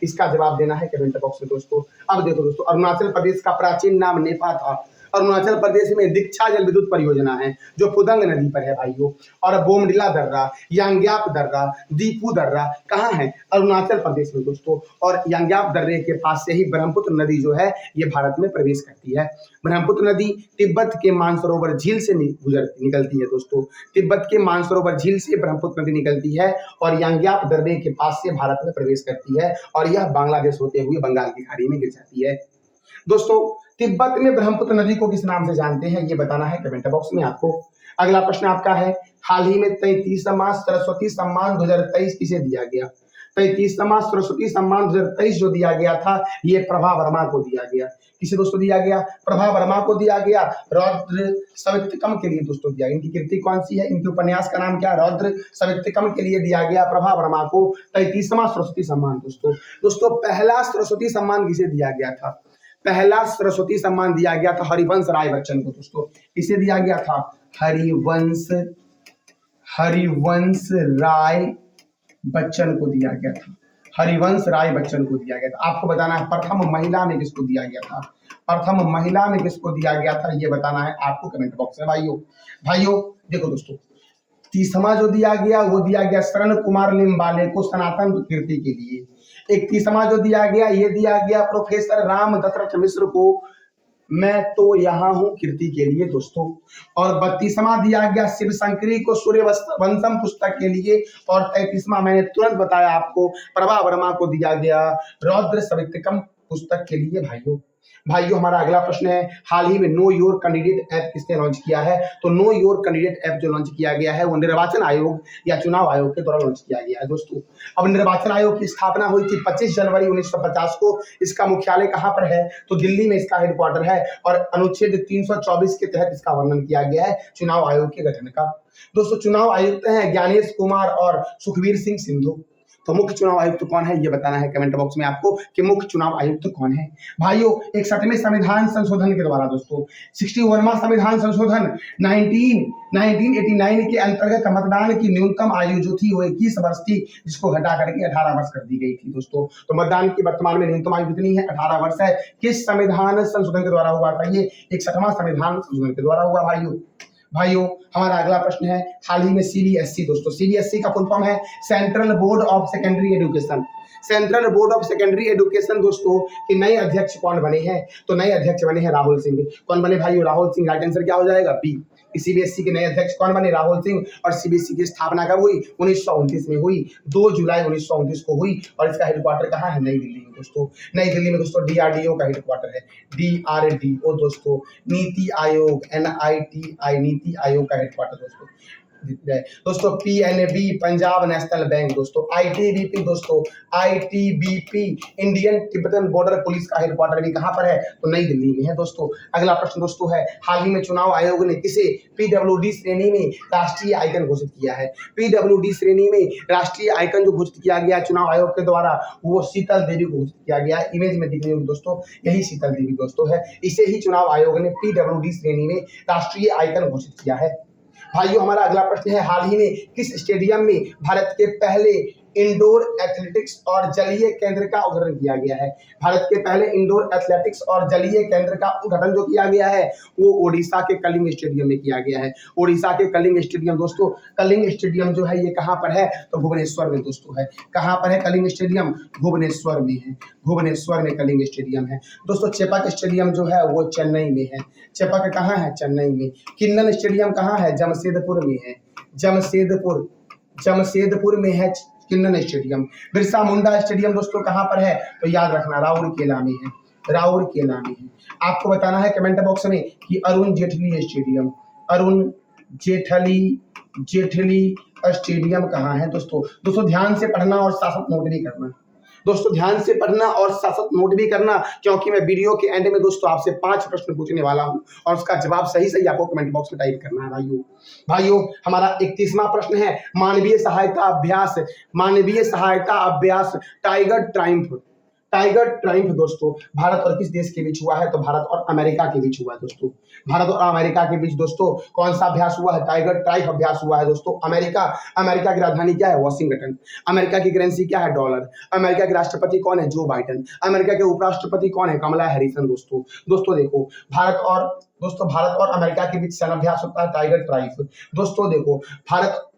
इसका जवाब देना है कमेंट बॉक्स में दोस्तों। अब देखो दोस्तों अरुणाचल प्रदेश का प्राचीन नाम नेपा था। अरुणाचल प्रदेश में दीक्षा जल विद्युत परियोजना है जो पुदंग नदी पर है भाइयों। और बोमडिला दर्रा, यांग्याप दर्रा, दीपू दर्रा कहाँ है? अरुणाचल प्रदेश में दोस्तों। और यांग्याप दर्रे के पास से ही ब्रह्मपुत्र नदी जो है ये भारत में प्रवेश करती है। ब्रह्मपुत्र नदी तिब्बत के मानसरोवर झील से निकलती है दोस्तों। तिब्बत के मानसरोवर झील से ब्रह्मपुत्र नदी निकलती है और यांग्याप दर्रे के पास से भारत में प्रवेश करती है और यह बांग्लादेश होते हुए बंगाल की खाड़ी में गिर जाती है। दोस्तों तिब्बत में ब्रह्मपुत्र नदी को किस नाम से जानते हैं ये बताना है कमेंट बॉक्स में आपको। अगला प्रश्न आपका है, हाल ही में 33वां सरस्वती सम्मान 2023 किसे दिया गया? 33वां सरस्वती सम्मान 2023 जो दिया गया था ये प्रभा वर्मा को दिया गया। किसे दोस्तों दिया गया? प्रभा वर्मा को दिया गया। रौद्र सवित्कम के लिए दोस्तों दिया। इनकी कृति कौन सी है? इनके उपन्यास का नाम क्या है? रौद्र सवित्कम के लिए दिया गया प्रभा वर्मा को 33वां सरस्वती सम्मान दोस्तों पहला सरस्वती सम्मान किसे दिया गया था? पहला सरस्वती सम्मान दिया गया था हरिवंश राय बच्चन को दोस्तों। किसे दिया गया था? हरिवंश राय बच्चन को दिया गया था। आपको बताना है प्रथम महिला में किसको दिया गया था? ये बताना है आपको कमेंट बॉक्स में भाइयों देखो दोस्तों 30वां जो दिया गया वो दिया गया शरण कुमार लिम्बाले को सनातन कीर्ति के लिए। 31वां जो दिया गया, ये दिया गया प्रोफेसर राम दशरथ मिश्र को, मैं तो यहाँ हूँ कीर्ति के लिए दोस्तों। और 32वां दिया गया शिव शंकरी को सूर्य वंशम पुस्तक के लिए। और 33वां मैंने तुरंत बताया आपको, प्रभा वर्मा को दिया गया रौद्र सवितकम पुस्तक के लिए। भाइयों भाइयों हमारा अगला प्रश्न है, हाल ही में नो योर कैंडिडेट ऐप किसने लॉन्च किया है? तो नो योर कैंडिडेट ऐप जो लॉन्च किया गया है वो निर्वाचन आयोग या चुनाव आयोग के द्वारा लॉन्च किया गया है दोस्तों। अब निर्वाचन आयोग की स्थापना हुई थी 25 जनवरी 1950 को। इसका मुख्यालय कहां पर है? तो दिल्ली में इसका हेडक्वार्टर है। और अनुच्छेद 324 के तहत इसका वर्णन किया गया है चुनाव आयोग के गठन का। दोस्तों चुनाव आयुक्त हैं ज्ञानेश कुमार और सुखबीर सिंह सिंधु। तो मुख्य चुनाव आयुक्त कौन है ये बताना है कमेंट बॉक्स में आपको कि मुख्य चुनाव आयुक्त कौन है। भाइयों 61वें संविधान संशोधन के द्वारा दोस्तों 61वां संविधान संशोधन 1989 के अंतर्गत मतदान की न्यूनतम आयु जो थी वो 21 वर्ष थी, जिसको घटा करके 18 वर्ष कर दी गई थी दोस्तों। तो मतदान की वर्तमान में न्यूनतम आयु कितनी है? 18 वर्ष है। किस संविधान संशोधन के द्वारा हुआ था? ये 61वां संविधान संशोधन के द्वारा हुआ। भाइयों हमारा अगला प्रश्न है, हाल ही में सीबीएसई दोस्तों, सीबीएसई का फुल फॉर्म है central board of secondary education. Central board of secondary education दोस्तों के नए अध्यक्ष कौन बने हैं? तो नए अध्यक्ष बने हैं राहुल सिंह। कौन बने भाइयों? राहुल सिंह। राइट आंसर क्या हो जाएगा? बी। सीबीएसई के नए अध्यक्ष कौन बने? राहुल सिंह। और सीबीएसई की स्थापना कब हुई? 1929 में हुई, 2 जुलाई 1929 को हुई। और इसका हेडक्वार्टर कहाँ है? नई दिल्ली में दोस्तों। नई दिल्ली में दोस्तों डीआरडीओ का हेडक्वार्टर है, डीआरडीओ दोस्तों। नीति आयोग, एनआईटीआई नीति आयोग का हेडक्वार्टर दोस्तों। पीएनबी पंजाब नेशनल बैंक दोस्तों। आईटीबीपी दोस्तों, ITBP Indian Tibetan border police का हेडक्वार्टर भी कहां पर है? तो नई दिल्ली में है दोस्तों। अगला प्रश्न दोस्तों है, हाल ही में चुनाव आयोग ने किसे पीडब्ल्यूडी श्रेणी में राष्ट्रीय आइकन घोषित किया है? पीडब्ल्यूडी श्रेणी में राष्ट्रीय आइकन जो घोषित किया गया चुनाव आयोग के द्वारा वो शीतल देवी को घोषित किया गया। इमेज में दिख रही होगी दोस्तों, यही शीतल देवी दोस्तों है। इसे ही चुनाव आयोग ने पीडब्ल्यूडी श्रेणी में राष्ट्रीय आइकन घोषित किया है। भाइयों हमारा अगला प्रश्न है, हाल ही में किस स्टेडियम में भारत के पहले इंडोर एथलेटिक्स और जलीय केंद्र का उद्घाटन किया गया है? भारत के पहले इंडोर एथलेटिक्स और जलीय केंद्र का उद्घाटन जो किया गया है वो ओडिशा के कलिंग स्टेडियम में किया गया है। ओडिशा के कलिंग स्टेडियम दोस्तों। कलिंग स्टेडियम जो है ये कहाँ पर है? तो भुवनेश्वर में दोस्तों है। कहाँ पर है कलिंग स्टेडियम? भुवनेश्वर में है। भुवनेश्वर में कलिंग स्टेडियम है दोस्तों। चेपक स्टेडियम जो है वो चेन्नई में है। चेपक कहाँ है? चेन्नई में। किन्नन स्टेडियम कहाँ है? जमशेदपुर में है। जमशेदपुर में है किन्नन स्टेडियम। बिरसा मुंडा स्टेडियम दोस्तों कहां पर है? तो याद रखना राउरकेला में है। राउरकेला में है। आपको बताना है कमेंट बॉक्स में कि अरुण जेटली स्टेडियम, अरुण जेटली स्टेडियम कहां है दोस्तों। ध्यान से पढ़ना और साथ साथ नोट भी करना दोस्तों। ध्यान से पढ़ना और साथ साथ नोट भी करना, क्योंकि मैं वीडियो के एंड में दोस्तों आपसे 5 प्रश्न पूछने वाला हूं और उसका जवाब सही सही आपको कमेंट बॉक्स में टाइप करना है। भाइयों हमारा 31वां प्रश्न है, मानवीय सहायता अभ्यास टाइगर ट्रायम्फ दोस्तों भारत और किस देश के बीच हुआ है? तो भारत और अमेरिका के बीच हुआ है दोस्तों। भारत और अमेरिका के बीच दोस्तों कौन सा अभ्यास हुआ है? टाइगर ट्रायम्फ अभ्यास हुआ है दोस्तों। अमेरिका की राजधानी क्या है? वॉशिंगटन। अमेरिका की करेंसी क्या है? डॉलर। अमेरिका के राष्ट्रपति कौन है? Joe Biden. अमेरिका के उपराष्ट्रपति कौन है? कमला हैरिसन दोस्तों देखो भारत और अमेरिका के बीच सैन्य अभ्यास होता है टाइगर ट्रायम्फ। दोस्तों देखो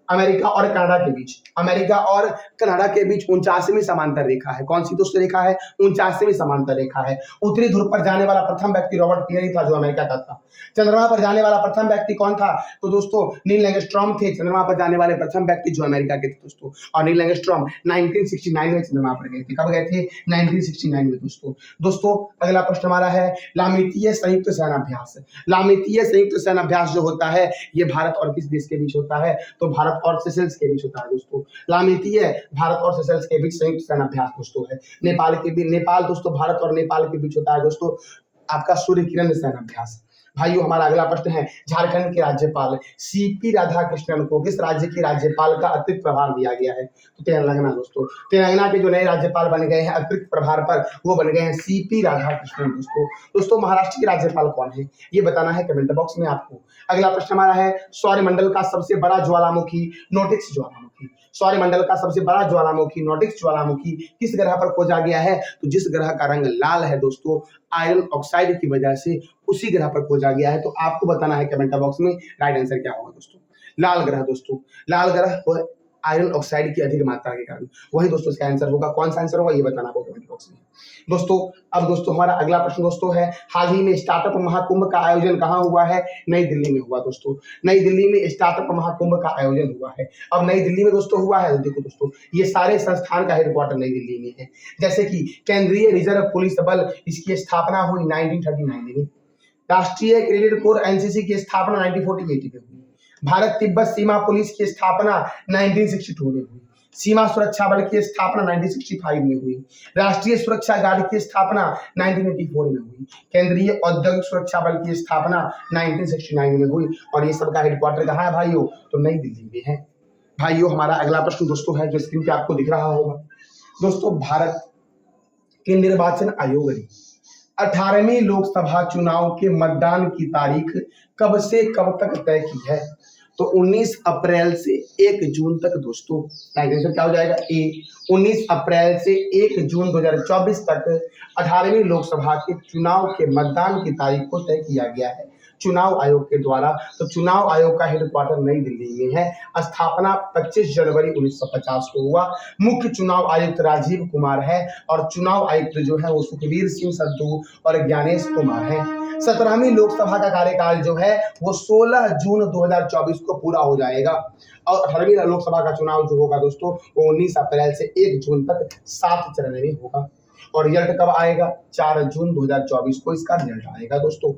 अमेरिका और कनाडा के बीच 49वीं समांतर रेखा है। कौन सी दोस्तों रेखा है? 49वीं समांतर रेखा है। उत्तरी ध्रुव पर जाने वाला प्रथम व्यक्ति रॉबर्ट पियरी था जो अमेरिका का था। चंद्रमा पर जाने वाला प्रथम व्यक्ति कौन था? तो दोस्तों नील एंगस्ट्रॉम थे चंद्रमा पर जाने वाले प्रथम व्यक्ति जो अमेरिका के थे दोस्तों। और नील एंगस्ट्रॉम 1969 में चंद्रमा पर गए थे। कब गए थे? 1969 में दोस्तों। अगला प्रश्न हमारा है, लामितीय संयुक्त सेनाभ्यास जो होता है ये भारत और किस देश के बीच होता है? तो भारत और सेशल्स के बीच होता है दोस्तों। लामितीय भारत और सेशल्स के बीच संयुक्त सेनाभ्यास दोस्तों है। नेपाल दोस्तों भारत और नेपाल के बीच होता है दोस्तों आपका सूर्य किरण सेनाभ्यास। भाइयों हमारा अगला प्रश्न है, झारखंड के राज्यपाल सीपी राधाकृष्णन को किस राज्य के राज्यपाल का अतिरिक्त प्रभार दिया गया है? तो तेलंगाना दोस्तों। तेलंगाना के जो नए राज्यपाल बन गए हैं अतिरिक्त प्रभार पर वो बन गए हैं सीपी राधाकृष्णन दोस्तों। महाराष्ट्र के राज्यपाल कौन है ये बताना है कमेंट बॉक्स में आपको। अगला प्रश्न हमारा है, सौरमंडल का सबसे बड़ा ज्वालामुखी नोटिक्स ज्वालामुखी। सौरमंडल का सबसे बड़ा ज्वालामुखी नोटिक्स ज्वालामुखी किस ग्रह पर खोजा गया है? तो जिस ग्रह का रंग लाल है दोस्तों आयरन ऑक्साइड की वजह से उसी ग्रह पर खोजा गया है। तो आपको बताना है कमेंट बॉक्स में राइट आंसर क्या होगा दोस्तों। लाल ग्रह आयरन ऑक्साइड की अधिक मात्रा के कारण। वही दोस्तों इसका आंसर होगा। कौन सा आंसर होगा ये बताना आपको कमेंट बॉक्स में। दोस्तों अब दोस्तों हमारा अगला प्रश्न दोस्तों है, हाल ही में स्टार्टअप महाकुंभ का आयोजन कहाँ हुआ है? नई दिल्ली में हुआ दोस्तों। नई दिल्ली में स्टार्टअप महाकुंभ का आयोजन हुआ है। अब नई दिल्ली में दोस्तों हुआ है, देखो दोस्तों ये सारे संस्थान का हेडक्वार्टर नई दिल्ली में है। जैसे कि केंद्रीय रिजर्व पुलिस बल, इसकी स्थापना हुई 1939 में। राष्ट्रीय क्रेडिट कोर एनसीसी की स्थापना 1948 में हुई। भारत तिब्बत सीमा पुलिस की स्थापना 1962 में हुई। सीमा सुरक्षा बल की स्थापना 1965 में हुई। राष्ट्रीय सुरक्षा गार्ड की स्थापना 1984 में हुई। केंद्रीय औद्योगिक सुरक्षा बल की स्थापना 1969 में हुई। और ये सबका हेडक्वार्टर कहाँ है भाइयों? तो नई दिल्ली में है। भाइयों हमारा अगला प्रश्न दोस्तों है जो स्क्रीन पे आपको दिख रहा होगा। दोस्तों भारत के निर्वाचन आयोग ने 18वीं लोकसभा चुनाव के मतदान की तारीख कब से कब तक तय की है? तो 19 अप्रैल से 1 जून तक दोस्तों। आंसर क्या हो जाएगा? ए। 19 अप्रैल से 1 जून 2024 तक 18वीं लोकसभा के चुनाव के मतदान की तारीख को तय किया गया है चुनाव आयोग के द्वारा। तो चुनाव आयोग का हेडक्वार्टर नई दिल्ली में है। स्थापना 25 जनवरी 1950 को हुआ। मुख्य चुनाव आयुक्त राजीव कुमार है और चुनाव आयुक्त जो है वो सुखबीर सिंह संधू और ज्ञानेश कुमार है। 17वीं लोकसभा का कार्यकाल जो है वो 16 जून 2024 को पूरा हो जाएगा। और 18वीं लोकसभा का चुनाव जो होगा दोस्तों वो 19 अप्रैल से 1 जून तक 7 चरण में होगा। और रिजल्ट कब आएगा? 4 जून 2024 को इसका रिजल्ट आएगा दोस्तों।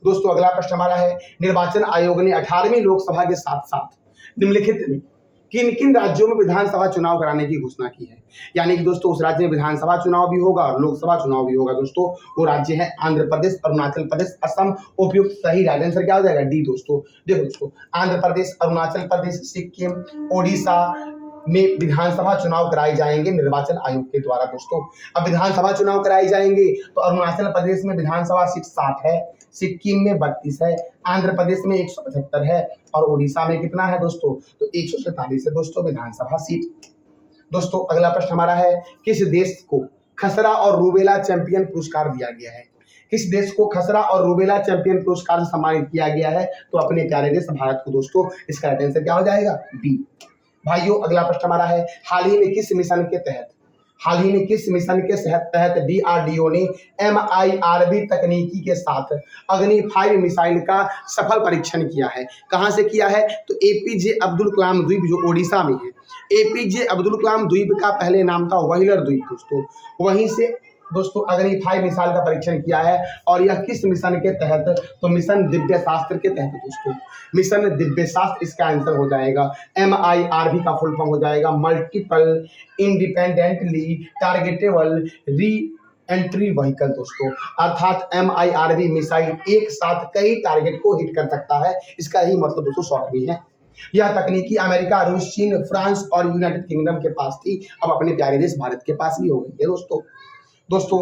दोस्तों अगला प्रश्न हमारा है, निर्वाचन आयोग ने 18वीं लोकसभा के साथ साथ निम्नलिखित में किन किन राज्यों में विधानसभा चुनाव कराने की घोषणा की है? यानी कि दोस्तों उस राज्य में विधानसभा चुनाव भी होगा और लोकसभा चुनाव भी होगा दोस्तों। वो राज्य है आंध्र प्रदेश, अरुणाचल प्रदेश, असम। उपयुक्त सही राइट आंसर क्या हो जाएगा? डी दोस्तों। देखो दोस्तों आंध्र प्रदेश, अरुणाचल प्रदेश, सिक्किम, ओडिशा में विधानसभा चुनाव कराए जाएंगे निर्वाचन आयोग के द्वारा दोस्तों। अब विधानसभा चुनाव कराए जाएंगे तो अरुणाचल प्रदेश में विधानसभा सीट 60 है, सिक्किम में 32 है, आंध्र प्रदेश में 175 है और उड़ीसा में कितना है दोस्तों? तो 147 है दोस्तों विधानसभा सीट। दोस्तों अगला प्रश्न हमारा है, किस देश को खसरा और रूबेला चैंपियन पुरस्कार दिया गया है? किस देश को खसरा और रूबेला चैंपियन पुरस्कार से सम्मानित किया गया है? तो अपने प्यारे देश भारत को दोस्तों। इसका राइट आंसर क्या हो जाएगा? बी। भाइयों अगला प्रश्न हमारा है, हाल ही में किस मिशन के तहत डीआरडीओ ने MIRV तकनीकी के साथ अग्नि 5 मिसाइल का सफल परीक्षण किया है? कहां से किया है? तो एपीजे अब्दुल कलाम द्वीप जो ओडिशा में है। एपीजे अब्दुल कलाम द्वीप का पहले नाम था व्हीलर द्वीप दोस्तों। वहीं से दोस्तों अग्नि 5 मिसाइल का परीक्षण किया है। और यह किस मिशन के तहत? तो मिशन दिव्य शास्त्र के तहत दोस्तों। मिशन दिव्य शास्त्र इसका आंसर हो जाएगा। MIRV का फुल फॉर्म हो जाएगा multiple independently targetable re entry vehicle दोस्तों। अर्थात MIRV मिसाइल एक साथ कई टारगेट को हिट कर सकता है, इसका ही मतलब दोस्तों शॉर्ट में है। यह तकनीकी अमेरिका, रूस, चीन, फ्रांस और यूनाइटेड किंगडम के पास थी, अब अपने प्यारे देश भारत के पास भी हो गई है दोस्तों।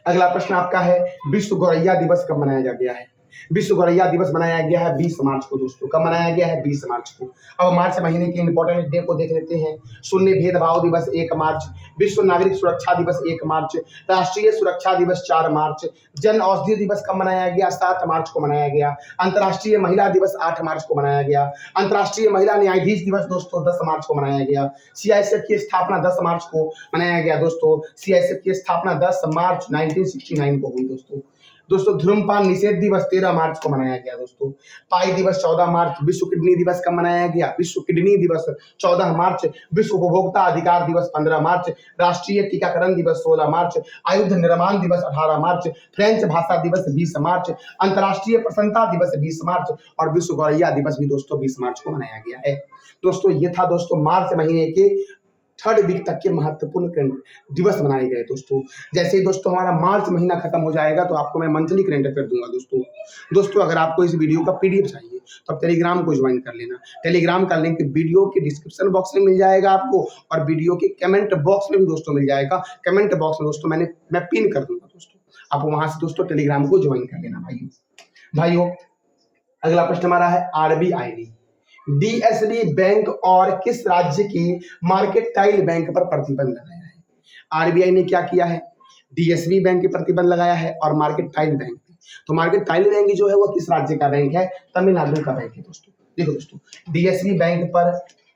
अगला प्रश्न आपका है, विश्व गौरैया दिवस कब मनाया गया है? विश्व गौरैया दिवस मनाया गया है 20 मार्च को दोस्तों। कब मनाया गया है? 20 मार्च को। अब मार्च महीने के इंपॉर्टेंट डे को देख लेते हैं। शून्य भेदभाव दिवस 1 मार्च, विश्व नागरिक सुरक्षा दिवस 1 मार्च, राष्ट्रीय सुरक्षा दिवस 4 मार्च, जन औषधि दिवस कब मनाया गया? 7 मार्च को मनाया गया। अंतर्राष्ट्रीय महिला दिवस 8 मार्च को मनाया गया। अंतर्राष्ट्रीय महिला न्यायाधीश दिवस दोस्तों 10 मार्च को मनाया गया। CISF की स्थापना 10 मार्च को मनाया गया दोस्तों। CISF की स्थापना 10 मार्च 1969 को हुई दोस्तों। धूम्रपान निषेध दिवस 13 मार्च को मनाया गया दोस्तों। पाई दिवस 14 मार्च। विश्व किडनी दिवस कब मनाया गया? विश्व किडनी दिवस 14 मार्च। विश्व उपभोक्ता अधिकार दिवस 15 मार्च। राष्ट्रीय टीकाकरण दिवस 16 मार्च। आयुध निर्माण दिवस 18 मार्च। फ्रेंच भाषा दिवस 20 मार्च। अंतर्राष्ट्रीय प्रसन्नता दिवस 20 मार्च और विश्व गौरैया दिवस भी दोस्तों 20 मार्च को मनाया गया है दोस्तों। ये था दोस्तों मार्च महीने के 3rd वीक तक के महत्वपूर्ण दिवस बनाए गए दोस्तों। जैसे ही दोस्तों हमारा मार्च महीना खत्म हो जाएगा तो आपको मैं मंथली करंट अफेयर दूंगा दोस्तों। अगर आपको इस वीडियो का PDF चाहिए तो आप टेलीग्राम को ज्वाइन कर लेना। टेलीग्राम का लिंक वीडियो के डिस्क्रिप्शन बॉक्स में मिल जाएगा आपको और वीडियो के कमेंट बॉक्स में भी दोस्तों मिल जाएगा। कमेंट बॉक्स में दोस्तों मैं पिन कर दूंगा दोस्तों, आप वहां से दोस्तों टेलीग्राम को ज्वाइन कर लेना भाइयों। अगला प्रश्न हमारा है, RBI ने DSB बैंक और किस राज्य के मार्केटाइल बैंक पर प्रतिबंध लगाया है? RBI ने क्या किया है? DSB बैंक पर प्रतिबंध लगाया है और मार्केटाइल बैंक। तो मार्केटाइल बैंक जो है वो किस राज्य का बैंक है? तमिलनाडु का बैंक है दोस्तों। देखो दोस्तों DSB बैंक पर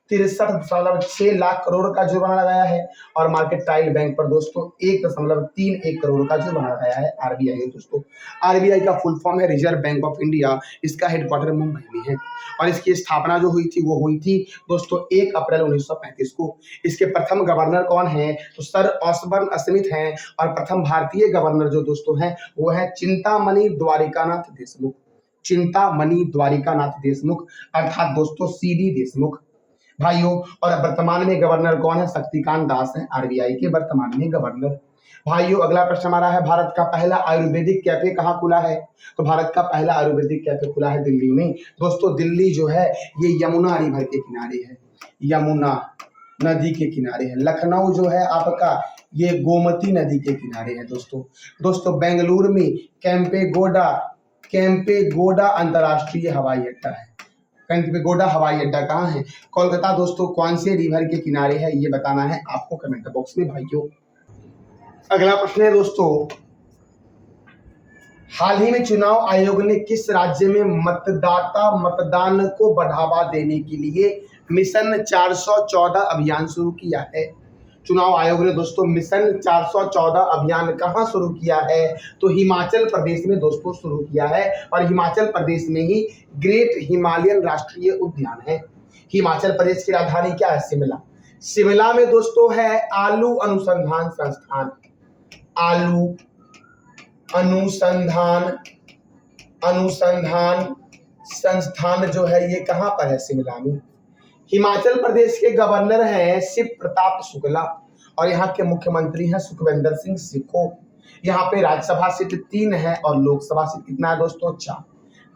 63.6 लाख करोड़ का जुर्माना लगाया है। और मार्केटाइल बैंक पर दोस्तों 1.31 करोड़ का जुर्माना लगाया है आरबीआई ने दोस्तों। आरबीआई का फुल फॉर्म है रिजर्व बैंक ऑफ इंडिया। इसका हेडक्वार्टर मुंबई में है और इसकी स्थापना जो हुई थी वो हुई थी दोस्तों 1 अप्रैल 1935 को। इसके प्रथम गवर्नर कौन है? तो सर ऑसबर्न स्मिथ हैं। और प्रथम भारतीय गवर्नर जो दोस्तों हैं वो है चिंतामणि द्वारिकानाथ देशमुख। चिंतामणि द्वारिकानाथ देशमुख अर्थात दोस्तों सीडी देशमुख भाइयों। और वर्तमान में गवर्नर कौन है? शक्तिकांत दास है आरबीआई के वर्तमान में गवर्नर। भाइयों अगला प्रश्न हमारा है, भारत का पहला आयुर्वेदिक कैफे कहाँ खुला है? तो भारत का पहला आयुर्वेदिक कैफे खुला है दिल्ली में। दोस्तों दिल्ली जो है ये यमुना रिवर के किनारे है, यमुना नदी के किनारे है। लखनऊ जो है आपका ये गोमती नदी के किनारे है दोस्तों बेंगलुरु में कैंपेगोडा अंतर्राष्ट्रीय हवाई अड्डा है। कैंपेगोडा हवाई अड्डा कहाँ है? कोलकाता दोस्तों कौन से रिवर के किनारे है ये बताना है आपको कमेंट बॉक्स में भाइयों। अगला प्रश्न है दोस्तों, हाल ही में चुनाव आयोग ने किस राज्य में मतदान को बढ़ावा देने के लिए मिशन 414 अभियान शुरू किया है? चुनाव आयोग ने दोस्तों मिशन 414 अभियान कहाँ शुरू किया है? तो हिमाचल प्रदेश में दोस्तों शुरू किया है। और हिमाचल प्रदेश में ही ग्रेट हिमालयन राष्ट्रीय उद्यान है। हिमाचल प्रदेश की राजधानी क्या है? शिमला। शिमला में दोस्तों है आलू अनुसंधान संस्थान। आलू अनुसंधान संस्थान जो है ये कहाँ पर है? शिमला में। हिमाचल प्रदेश के गवर्नर हैं शिव प्रताप शुक्ला और यहाँ के मुख्यमंत्री हैं सुखविंदर सिंह सुक्खू। यहाँ पे राज्यसभा सीट 3 है और लोकसभा सीट कितना है दोस्तों? 4।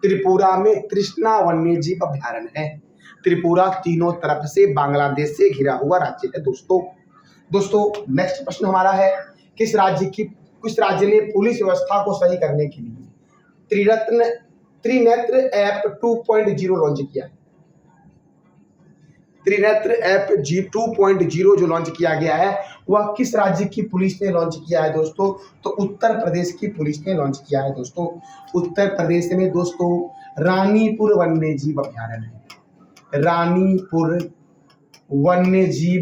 त्रिपुरा में तृष्णा वन्यजीव अभ्यारण्य है। त्रिपुरा तीनों तरफ से बांग्लादेश से घिरा हुआ राज्य है दोस्तों नेक्स्ट प्रश्न हमारा है, किस राज्य ने पुलिस व्यवस्था को सही करने के लिए त्रिनेत्र ऐप 2.0 लॉन्च किया है? त्रिनेत्र ऐप 2.0 जो लॉन्च किया गया है वह किस राज्य की पुलिस ने लॉन्च किया है दोस्तों? तो उत्तर प्रदेश की पुलिस ने लॉन्च किया है दोस्तों। उत्तर प्रदेश में दोस्तों रानीपुर वन्यजीव अभ्यारण्य है। रानीपुर वन्यजीव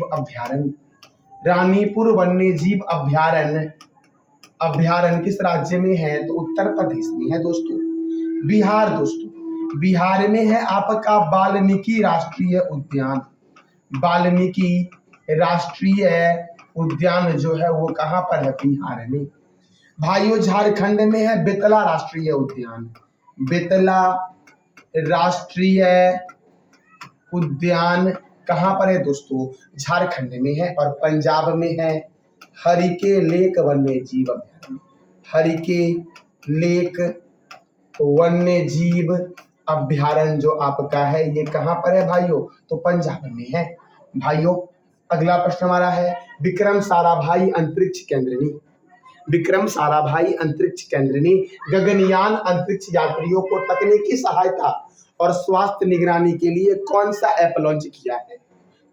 अभ्यारण्य किस राज्य में है? तो उत्तर प्रदेश में है दोस्तों। बिहार में है आपका वाल्मीकि राष्ट्रीय उद्यान। वाल्मीकि राष्ट्रीय उद्यान जो है वो कहाँ पर है? बिहार में। भाइयों झारखंड में है बेतला राष्ट्रीय उद्यान। बेतला राष्ट्रीय उद्यान कहाँ पर है दोस्तों? झारखंड में है। और पंजाब में है हरिके लेक वन्यजीव अभ्यारण्य। हरिके लेक वन्यजीव अभ्यारण्य जो आपका है ये कहाँ पर है भाइयों? तो पंजाब में है। भाइयों अगला प्रश्न हमारा है, विक्रम साराभाई अंतरिक्ष केंद्र ने गगनयान अंतरिक्ष यात्रियों को तकनीकी सहायता और स्वास्थ्य निगरानी के लिए कौन सा ऐप लॉन्च किया है?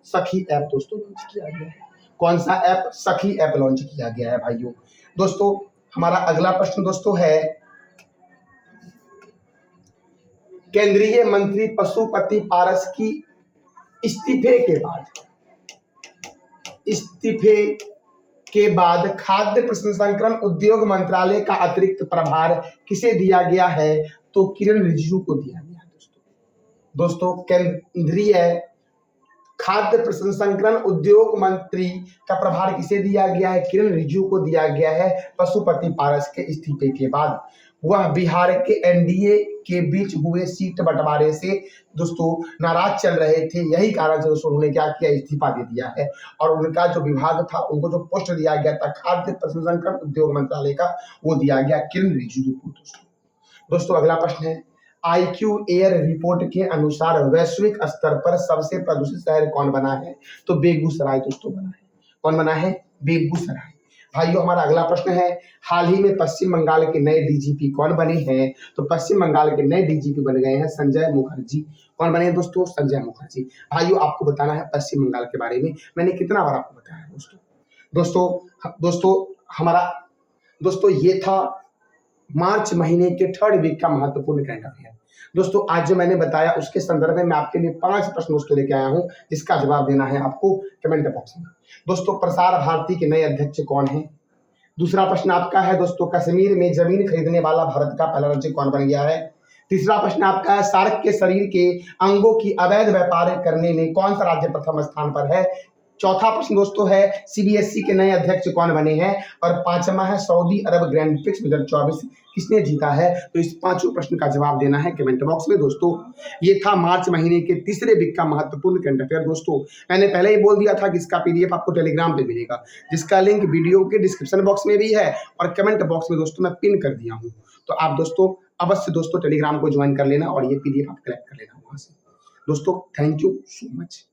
सखी ऐप दोस्तों लॉन्च किया गया है। कौन सा ऐप? सखी ऐप लॉन्च किया गया है भाइयों। दोस्तों हमारा अगला प्रश्न दोस्तों है, केंद्रीय मंत्री पशुपति पारस की इस्तीफे के बाद खाद्य प्रसंस्करण उद्योग मंत्रालय का अतिरिक्त प्रभार किसे दिया गया है? तो किरण रिजिजू को दिया गया है दोस्तों केंद्रीय खाद्य प्रसंस्करण उद्योग मंत्री का प्रभार किसे दिया गया है? किरण रिजिजू को दिया गया है पशुपति पारस के इस्तीफे के बाद। वह बिहार के एनडीए के बीच हुए सीट बंटवारे से दोस्तों नाराज चल रहे थे। यही कारण से दोस्तों उन्होंने क्या किया? इस्तीफा दे दिया है। और उनका जो विभाग था, उनको जो पोस्ट दिया गया था खाद्य प्रसंस्करण उद्योग मंत्रालय का, वो दिया गया किरण रिजिजू को दोस्तों अगला प्रश्न है, IQ एयर रिपोर्ट के अनुसार वैश्विक स्तर पर सबसे प्रदूषित शहर कौन बना है? तो बेगूसराय दोस्तों बना है। कौन बना है? बेगूसराय। भाइयों हमारा अगला प्रश्न है, हाल ही में पश्चिम बंगाल के नए डीजीपी कौन बने हैं? तो पश्चिम बंगाल के नए डीजीपी बन गए हैं संजय मुखर्जी। कौन बने हैं दोस्तों? संजय मुखर्जी। भाइयों आपको बताना है पश्चिम बंगाल के बारे में, मैंने कितना बार आपको बताया दोस्तों ये था मार्च महीने के 3rd वीक का महत्वपूर्ण करंट अफेयर। दोस्तों आज जो मैंने बताया उसके संदर्भ में मैं आपके लिए 5 प्रश्न दोस्तों लेके आया हूं, जिसका जवाब देना है आपको कमेंट बॉक्स में। दोस्तों प्रसार भारती के नए अध्यक्ष कौन है? दूसरा प्रश्न आपका है दोस्तों, कश्मीर में जमीन खरीदने वाला भारत का पहला राज्य कौन बन गया है? तीसरा प्रश्न आपका है, सार्क के शरीर के अंगों की अवैध व्यापार करने में कौन सा राज्य प्रथम स्थान पर है? चौथा प्रश्न दोस्तों है, सीबीएसई के नए अध्यक्ष कौन बने हैं? और पांचवा है, सऊदी अरब ग्रैंड प्रिक्स 2024 किसने जीता है? तो इस पांचों प्रश्न का जवाब देना है कमेंट बॉक्स में दोस्तों। ये था मार्च महीने के तीसरे वीक का महत्वपूर्ण करंट अफेयर दोस्तों। मैंने पहले ही बोल दिया था कि इसका पीडीएफ आपको टेलीग्राम पे मिलेगा, जिसका लिंक वीडियो के डिस्क्रिप्शन बॉक्स में भी है और कमेंट बॉक्स में दोस्तों मैं पिन कर दिया हूँ। तो आप दोस्तों अवश्य दोस्तों टेलीग्राम को ज्वाइन कर लेना और ये पीडीएफ आप कलेक्ट कर लेना वहां से। दोस्तों थैंक यू सो मच।